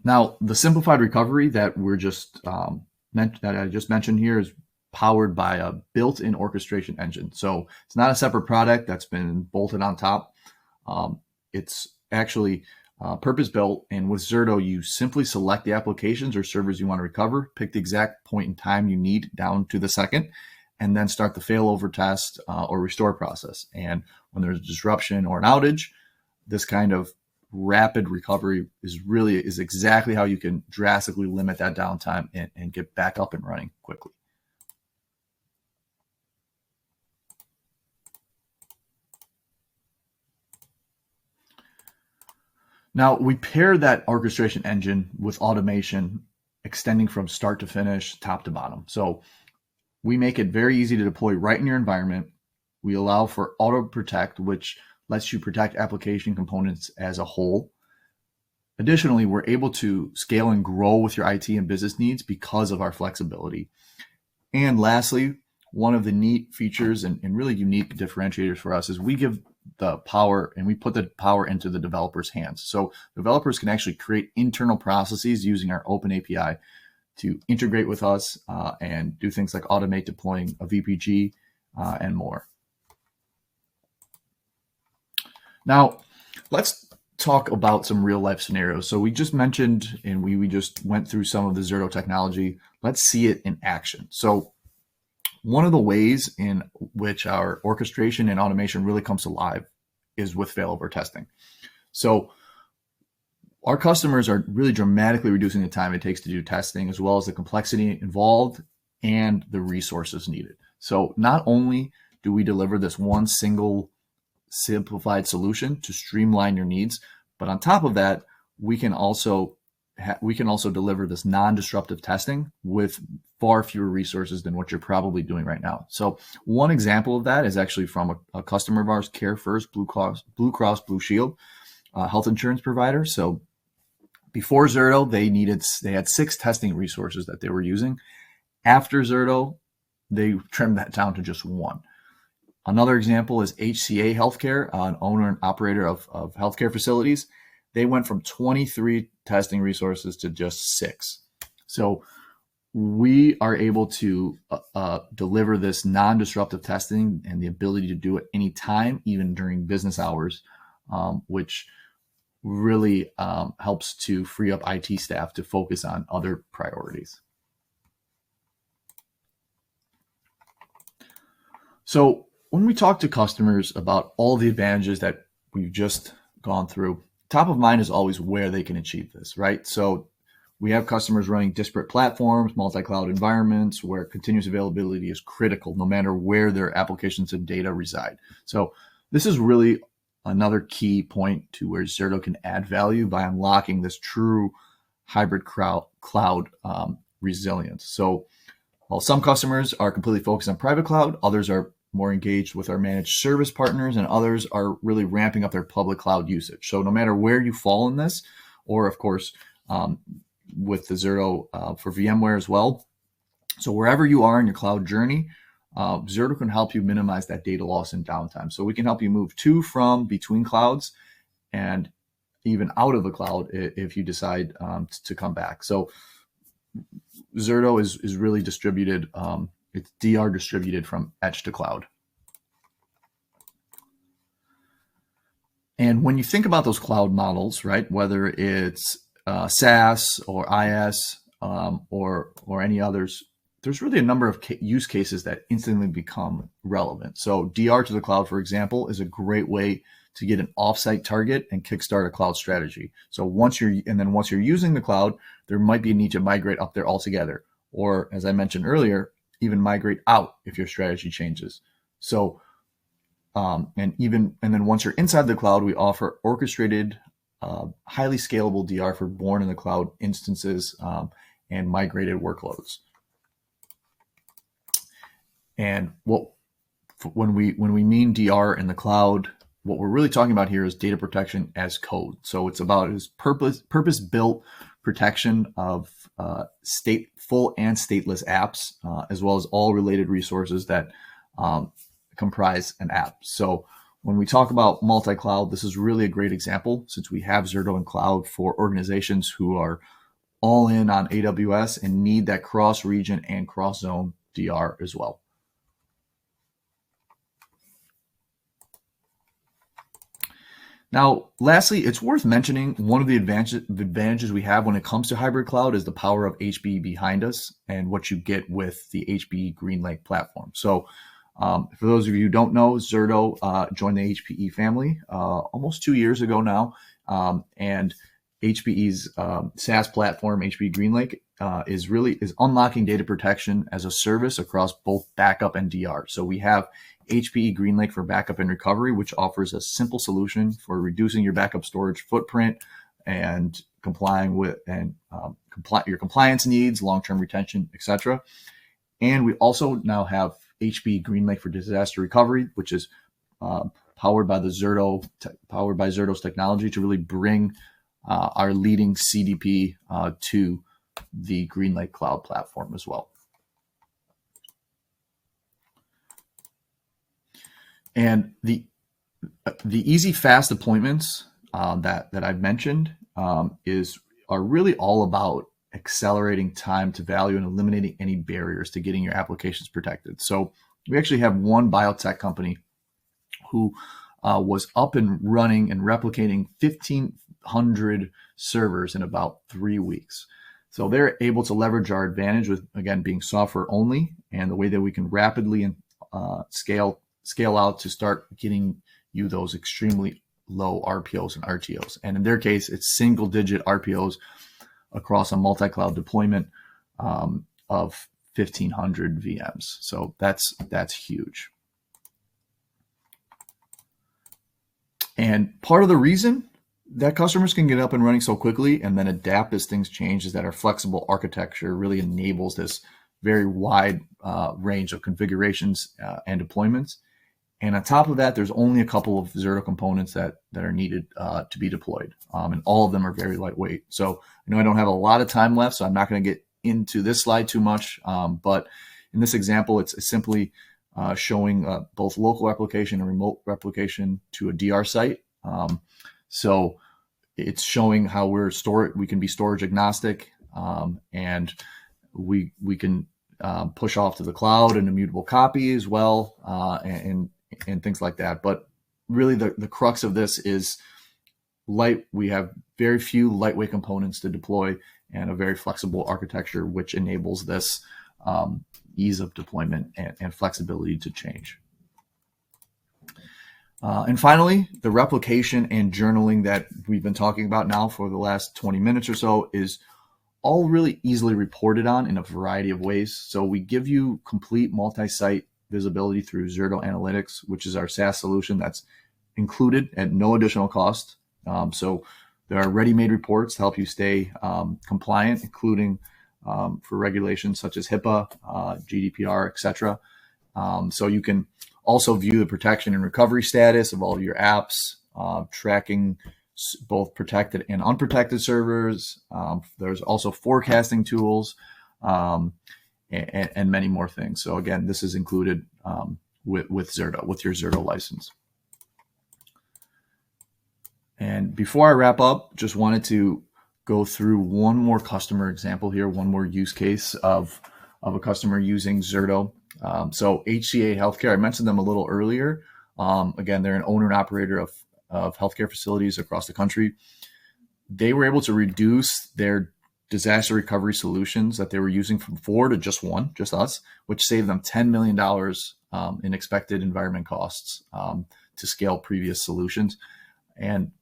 E: Now, the simplified recovery that I just mentioned here is powered by a built-in orchestration engine. So it's not a separate product that's been bolted on top. It's actually purpose-built, and with Zerto, you simply select the applications or servers you want to recover, pick the exact point in time you need down to the second, and then start the failover test or restore process. And when there's a disruption or an outage, this kind of rapid recovery is exactly how you can drastically limit that downtime and get back up and running quickly. Now, we pair that orchestration engine with automation extending from start to finish, top to bottom. So we make it very easy to deploy right in your environment. We allow for auto protect, which lets you protect application components as a whole. Additionally, we're able to scale and grow with your IT and business needs because of our flexibility. And lastly, one of the neat features and really unique differentiators for us is we give the power and we put the power into the developer's hands. So developers can actually create internal processes using our open API to integrate with us and do things like automate deploying a VPG and more. Now, let's talk about some real life scenarios. So we just mentioned and we just went through some of the Zerto technology. Let's see it in action. So one of the ways in which our orchestration and automation really comes alive is with failover testing. So our customers are really dramatically reducing the time it takes to do testing, as well as the complexity involved and the resources needed. So not only do we deliver this one single simplified solution to streamline your needs, but on top of that, we can also deliver this non-disruptive testing with far fewer resources than what you're probably doing right now. So one example of that is actually from a customer of ours, Care First Blue Cross Blue Shield, health insurance provider. So before Zerto, they had 6 testing resources that they were using. After Zerto, they trimmed that down to just 1. Another example is HCA Healthcare, an owner and operator of healthcare facilities. They went from 23 testing resources to just 6. So we are able to deliver this non-disruptive testing and the ability to do it anytime, even during business hours, which really helps to free up IT staff to focus on other priorities. So when we talk to customers about all the advantages that we've just gone through, top of mind is always where they can achieve this, right? So we have customers running disparate platforms, multi-cloud environments where continuous availability is critical no matter where their applications and data reside. So this is really another key point to where Zerto can add value by unlocking this true hybrid cloud resilience. So while some customers are completely focused on private cloud, others are more engaged with our managed service partners, and others are really ramping up their public cloud usage. So no matter where you fall in this, or of course, with the Zerto for VMware as well. So wherever you are in your cloud journey, Zerto can help you minimize that data loss and downtime. So we can help you move to, from, between clouds, and even out of the cloud if you decide to come back. So Zerto is really distributed. It's DR distributed from edge to cloud. And when you think about those cloud models, right, whether it's SaaS or IS or any others, there's really a number of use cases that instantly become relevant. So DR to the cloud, for example, is a great way to get an offsite target and kickstart a cloud strategy. So once you're using the cloud, there might be a need to migrate up there altogether, or as I mentioned earlier, even migrate out if your strategy changes. So and then once you're inside the cloud, we offer orchestrated, highly scalable DR for born in the cloud instances and migrated workloads. And when we mean DR in the cloud, what we're really talking about here is data protection as code. So it's about purpose-built protection of full and stateless apps, as well as all related resources that comprise an app. So when we talk about multi-cloud, this is really a great example, since we have Zerto in cloud for organizations who are all in on AWS and need that cross-region and cross-zone DR as well. Now, lastly, it's worth mentioning one of the advantages we have when it comes to hybrid cloud is the power of HPE behind us and what you get with the HPE GreenLake platform. So for those of you who don't know, Zerto joined the HPE family almost 2 years ago now, and HPE's SaaS platform, HPE GreenLake, is unlocking data protection as a service across both backup and DR. So we have HPE GreenLake for backup and recovery, which offers a simple solution for reducing your backup storage footprint and complying with your compliance needs, long-term retention, etc. And we also now have HPE GreenLake for disaster recovery, which is powered by Zerto's technology to really bring our leading CDP to the GreenLake cloud platform as well. And the easy, fast deployments that I've mentioned are really all about accelerating time to value and eliminating any barriers to getting your applications protected. So we actually have one biotech company who was up and running and replicating 1,500 servers in about 3 weeks. So they're able to leverage our advantage with, again, being software only, and the way that we can rapidly scale out to start getting you those extremely low RPOs and RTOs. And in their case, it's single digit RPOs across a multi-cloud deployment of 1,500 VMs. So that's huge. And part of the reason that customers can get up and running so quickly and then adapt as things change is that our flexible architecture really enables this very wide range of configurations and deployments. And on top of that, there's only a couple of Zerto components that are needed to be deployed. And all of them are very lightweight. So I know I don't have a lot of time left, so I'm not going to get into this slide too much. But in this example, it's simply showing both local replication and remote replication to a DR site. So it's showing how we can be storage agnostic, and we can push off to the cloud an immutable copy as well, and things like that. But really the crux of this is we have very few lightweight components to deploy and a very flexible architecture, which enables this ease of deployment and flexibility to change. And finally, the replication and journaling that we've been talking about now for the last 20 minutes or so is all really easily reported on in a variety of ways. So we give you complete multi-site visibility through Zerto Analytics, which is our SaaS solution that's included at no additional cost. So there are ready-made reports to help you stay compliant, including for regulations such as HIPAA, GDPR, etc. So you can also view the protection and recovery status of all of your apps, tracking both protected and unprotected servers. There's also forecasting tools and many more things. So again, this is included with Zerto, with your Zerto license. And before I wrap up, just wanted to go through one more customer example here, one more use case of a customer using Zerto. So HCA Healthcare, I mentioned them a little earlier. Again, they're an owner and operator of healthcare facilities across the country. they were able to reduce their disaster recovery solutions that they were using from 4 to just 1, just us, which saved them $10 million in expected environment costs to scale previous solutions. And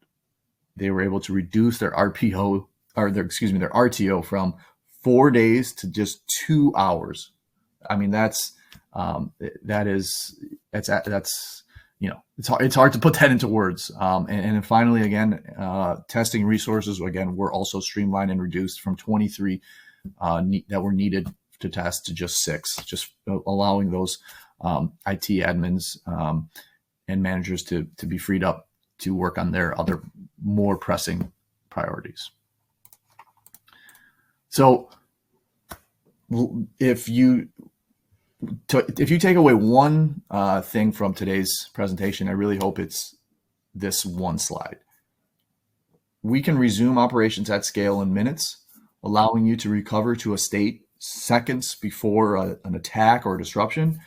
E: they were able to reduce their RPO or their RTO from 4 days to just 2 hours. I mean, that's it's hard to put that into words. And then finally, again, testing resources, again, were also streamlined and reduced from 23 that were needed to test to just 6, just allowing those IT admins and managers to be freed up to work on their other more pressing priorities. So if you take away one thing from today's presentation, I really hope it's this one slide. We can resume operations at scale in minutes, allowing you to recover to a state seconds before an attack or disruption,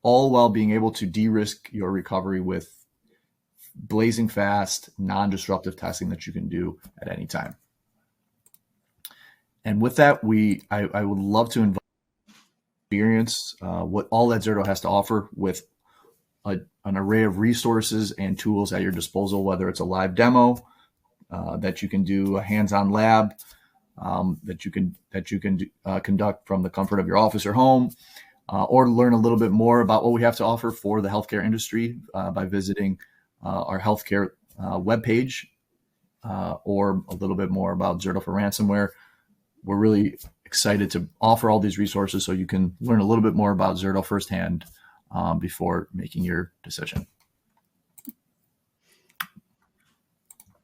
E: all while being able to de-risk your recovery with blazing fast, non-disruptive testing that you can do at any time. And with that, I would love to invite experience what all that Zerto has to offer with an array of resources and tools at your disposal, whether it's a live demo that you can do, a hands-on lab that you can conduct from the comfort of your office or home, or learn a little bit more about what we have to offer for the healthcare industry by visiting our healthcare webpage, or a little bit more about Zerto for ransomware. We're really excited to offer all these resources so you can learn a little bit more about Zerto firsthand before making your decision.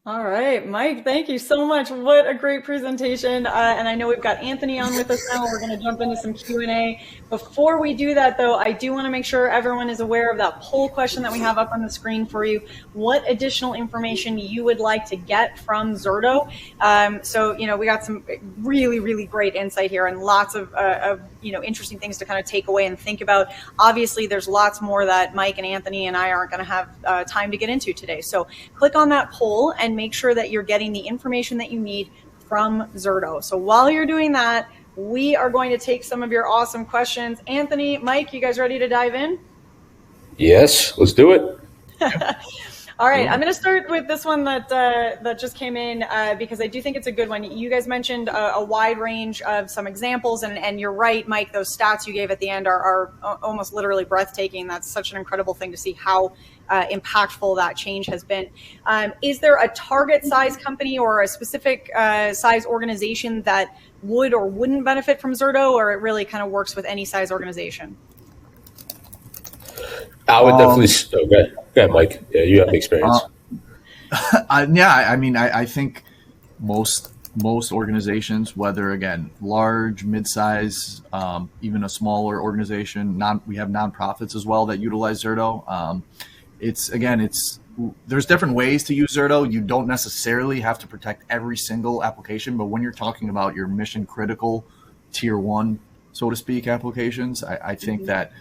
A: All right, Mike, thank you so much. What a great presentation. And I know we've got Anthony on with us now. We're going to jump into some Q&A. Before we do that, though, I do want to make sure everyone is aware of that poll question that we have up on the screen for you. What additional information you would like to get from Zerto? So, we got some really, really great insight here and lots of interesting things to kind of take away and think about. Obviously, there's lots more that Mike and Anthony and I aren't going to have time to get into today. So click on that poll and make sure that you're getting the information that you need from Zerto. So while you're doing that, we are going to take some of your awesome questions. Anthony, Mike, you guys ready to dive in?
F: Yes, let's do it.
A: All right, I'm going to start with this one that just came in because I do think it's a good one. You guys mentioned a wide range of some examples, and you're right, Mike, those stats you gave at the end are almost literally breathtaking. That's such an incredible thing to see how impactful that change has been. Is there a target size company or a specific size organization that would or wouldn't benefit from Zerto, or it really kind of works with any size organization?
F: I would definitely. Go ahead, Mike. Yeah, you have experience.
E: I think most organizations, whether again large, mid-size, even a smaller organization, we have nonprofits as well that utilize Zerto. There's different ways to use Zerto. You don't necessarily have to protect every single application, but when you're talking about your mission critical tier 1, so to speak, applications, I think that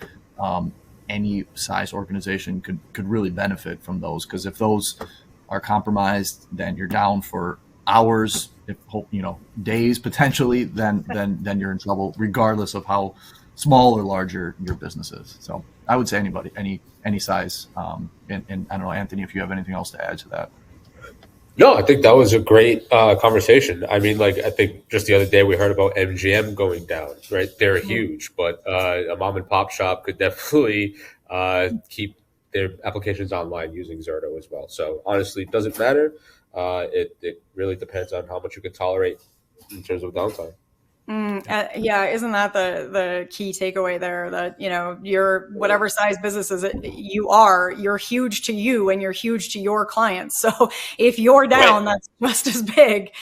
E: any size organization could really benefit from those, because if those are compromised, then you're down for hours, days potentially, then you're in trouble, regardless of how small or large your business is. So I would say anybody, any size. And I don't know, Anthony, if you have anything else to add to that.
F: No, I think that was a great conversation. I mean, I think just the other day we heard about MGM going down, right? They're huge, but a mom and pop shop could definitely keep their applications online using Zerto as well. So honestly, it doesn't matter. It really depends on how much you can tolerate in terms of downtime.
A: Yeah, isn't that the key takeaway there? That you're whatever size businesses you're huge to you and you're huge to your clients. So if you're down, right, that's just as big.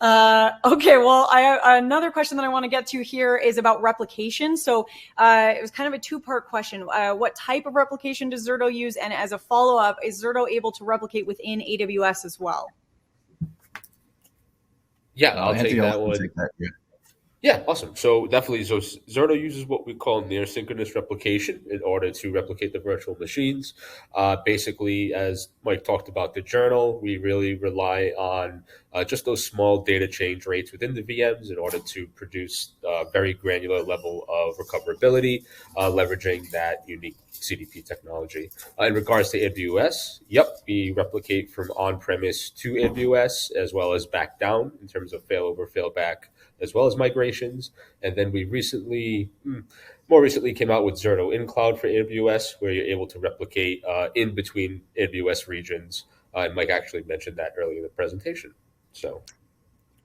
A: Okay, well, another question that I want to get to here is about replication. So it was kind of a two-part question. What type of replication does Zerto use? And as a follow-up, is Zerto able to replicate within AWS as well?
F: Yeah, I'll take that one.
E: Yeah.
F: Yeah, awesome. So definitely, so Zerto uses what we call near synchronous replication in order to replicate the virtual machines. Basically, as Mike talked about the journal, we really rely on just those small data change rates within the VMs in order to produce a very granular level of recoverability, leveraging that unique CDP technology. In regards to AWS, yep, we replicate from on-premise to AWS as well as back down in terms of failover, failback, as well as migrations. And then we more recently came out with Zerto in cloud for AWS, where you're able to replicate in between AWS regions. And Mike actually mentioned that earlier in the presentation. So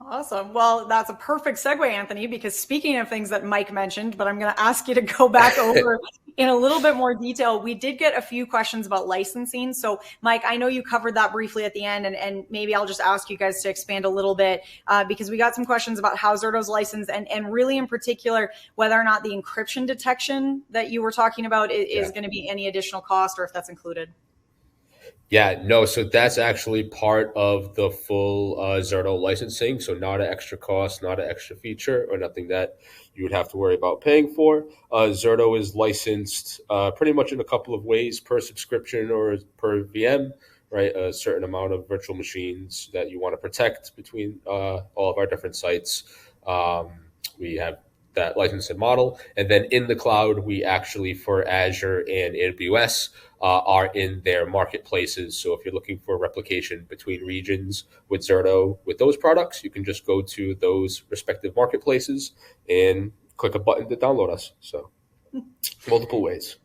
A: Awesome. Well, that's a perfect segue, Anthony, because speaking of things that Mike mentioned, but I'm going to ask you to go back over in a little bit more detail. We did get a few questions about licensing. So, Mike, I know you covered that briefly at the end, and maybe I'll just ask you guys to expand a little bit because we got some questions about how Zerto's licensed and really in particular, whether or not the encryption detection that you were talking about is going to be any additional cost or if that's included.
F: Yeah, no, so that's actually part of the full Zerto licensing. So not an extra cost, not an extra feature, or nothing that you would have to worry about paying for. Zerto is licensed pretty much in a couple of ways per subscription or per VM, right? A certain amount of virtual machines that you want to protect between all of our different sites. We have that licensing model. And then in the cloud, we actually, for Azure and AWS, are in their marketplaces. So if you're looking for replication between regions with Zerto, with those products, you can just go to those respective marketplaces and click a button to download us. So multiple ways.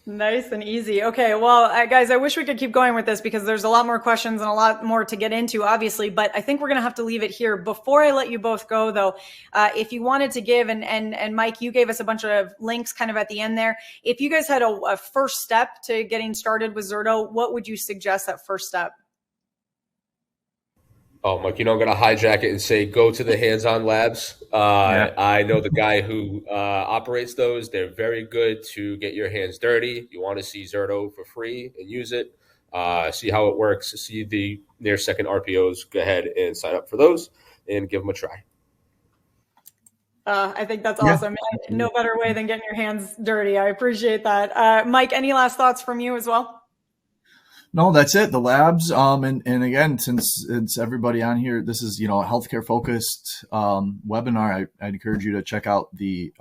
A: Nice and easy. Okay, well, guys, I wish we could keep going with this because there's a lot more questions and a lot more to get into, obviously, but I think we're going to have to leave it here. Before I let you both go, though, if you wanted to give, and Mike, you gave us a bunch of links kind of at the end there. If you guys had a first step to getting started with Zerto, what would you suggest that first step?
F: Oh, Mike, I'm going to hijack it and say, go to the hands-on labs. I know the guy who operates those. They're very good to get your hands dirty. You want to see Zerto for free and use it. See how it works. See the near-second RPOs. Go ahead and sign up for those and give them a try.
A: I think that's awesome. No better way than getting your hands dirty. I appreciate that. Mike, any last thoughts from you as well?
E: No, that's it. The labs. And again, since it's everybody on here, this is, a healthcare focused webinar. I encourage you to check out the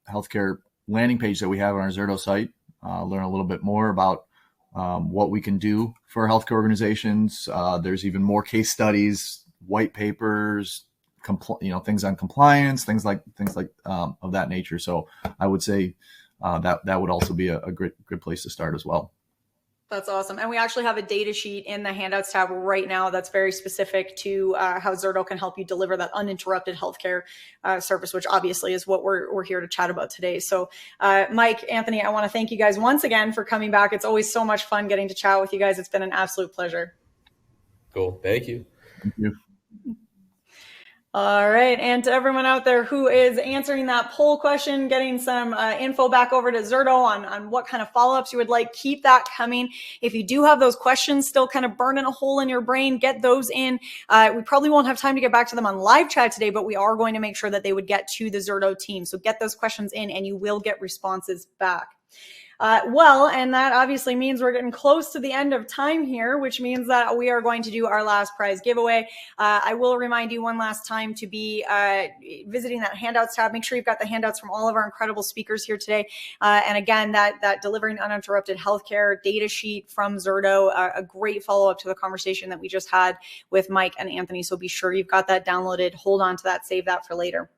E: healthcare landing page that we have on our Zerto site. Learn a little bit more about what we can do for healthcare organizations. There's even more case studies, white papers, things on compliance, things like of that nature. So I would say that would also be a good place to start as well.
A: That's awesome. And we actually have a data sheet in the handouts tab right now that's very specific to how Zerto can help you deliver that uninterrupted healthcare service, which obviously is what we're here to chat about today. So Mike, Anthony, I want to thank you guys once again for coming back. It's always so much fun getting to chat with you guys. It's been an absolute pleasure.
F: Cool. Thank you.
E: Thank you.
A: All right. And to everyone out there who is answering that poll question, getting some info back over to Zerto on what kind of follow-ups you would like, keep that coming. If you do have those questions still kind of burning a hole in your brain, get those in. We probably won't have time to get back to them on live chat today, but we are going to make sure that they would get to the Zerto team. So get those questions in and you will get responses back. And that obviously means we're getting close to the end of time here, which means that we are going to do our last prize giveaway. I will remind you one last time to be visiting that handouts tab. Make sure you've got the handouts from all of our incredible speakers here today. And again, that delivering uninterrupted healthcare data sheet from Zerto, a great follow-up to the conversation that we just had with Mike and Anthony. So be sure you've got that downloaded. Hold on to that. Save that for later.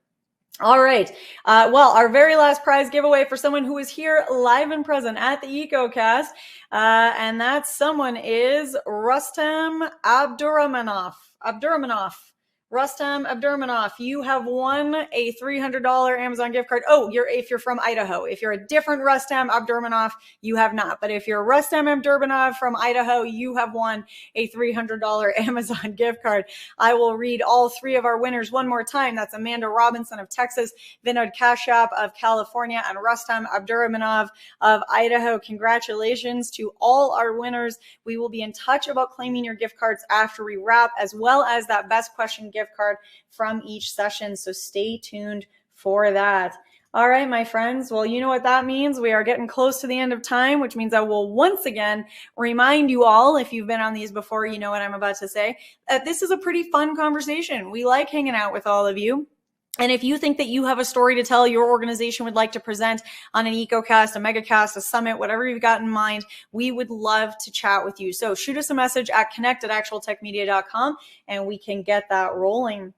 A: All right. Our very last prize giveaway for someone who is here live and present at the EcoCast. And that someone is Rustam Abdurrahmanov. Rustam Abdurrahmanov, you have won a $300 Amazon gift card. Oh, if you're from Idaho. If you're a different Rustam Abdurrahmanov, you have not. But if you're Rustam Abdurrahmanov from Idaho, you have won a $300 Amazon gift card. I will read all three of our winners one more time. That's Amanda Robinson of Texas, Vinod Kashyap of California, and Rustam Abdurrahmanov of Idaho. Congratulations to all our winners. We will be in touch about claiming your gift cards after we wrap, as well as that best question gift card from each session. So stay tuned for that. All right, my friends. Well, you know what that means. We are getting close to the end of time, which means I will once again remind you all, if you've been on these before, you know what I'm about to say, that this is a pretty fun conversation. We like hanging out with all of you. And if you think that you have a story to tell, your organization would like to present on an EcoCast, a megacast, a summit, whatever you've got in mind, we would love to chat with you. So shoot us a message at connect@actualtechmedia.com and we can get that rolling.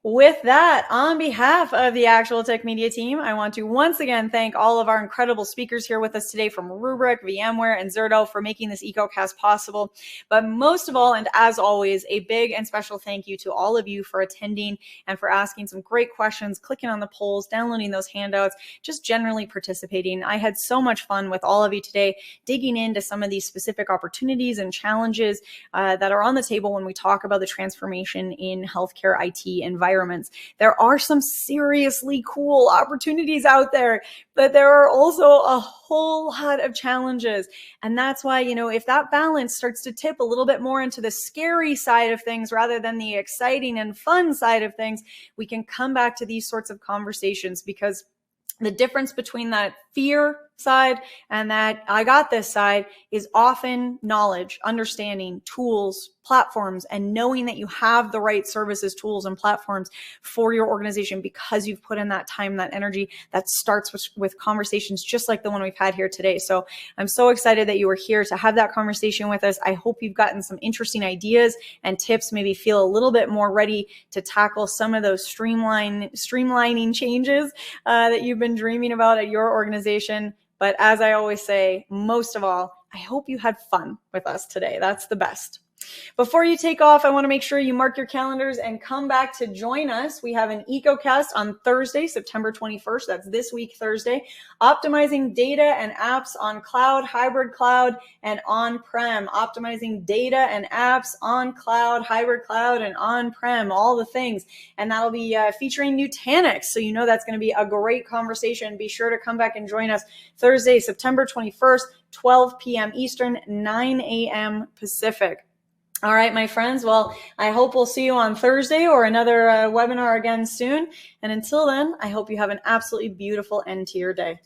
A: With that, on behalf of the Actual Tech Media team, I want to once again thank all of our incredible speakers here with us today from Rubrik, VMware, and Zerto for making this EcoCast possible. But most of all, and as always, a big and special thank you to all of you for attending and for asking some great questions, clicking on the polls, downloading those handouts, just generally participating. I had so much fun with all of you today, digging into some of these specific opportunities and challenges that are on the table when we talk about the transformation in healthcare IT environments. There are some seriously cool opportunities out there, but there are also a whole lot of challenges. And that's why, if that balance starts to tip a little bit more into the scary side of things rather than the exciting and fun side of things, we can come back to these sorts of conversations, because the difference between that fear side and that I got this side is often knowledge, understanding, tools, platforms, and knowing that you have the right services, tools, and platforms for your organization because you've put in that time, that energy. That starts with conversations just like the one we've had here today. So I'm so excited that you were here to have that conversation with us. I hope you've gotten some interesting ideas and tips, maybe feel a little bit more ready to tackle some of those streamlining changes that you've been dreaming about at your organization. But as I always say, most of all, I hope you had fun with us today. That's the best. Before you take off, I want to make sure you mark your calendars and come back to join us. We have an EcoCast on Thursday, September 21st. That's this week, Thursday. Optimizing data and apps on cloud, hybrid cloud, and on-prem. Optimizing data and apps on cloud, hybrid cloud, and on-prem. All the things. And that'll be featuring Nutanix. So you know that's going to be a great conversation. Be sure to come back and join us Thursday, September 21st, 12 p.m. Eastern, 9 a.m. Pacific. All right, my friends. Well, I hope we'll see you on Thursday or another webinar again soon. And until then, I hope you have an absolutely beautiful end to your day.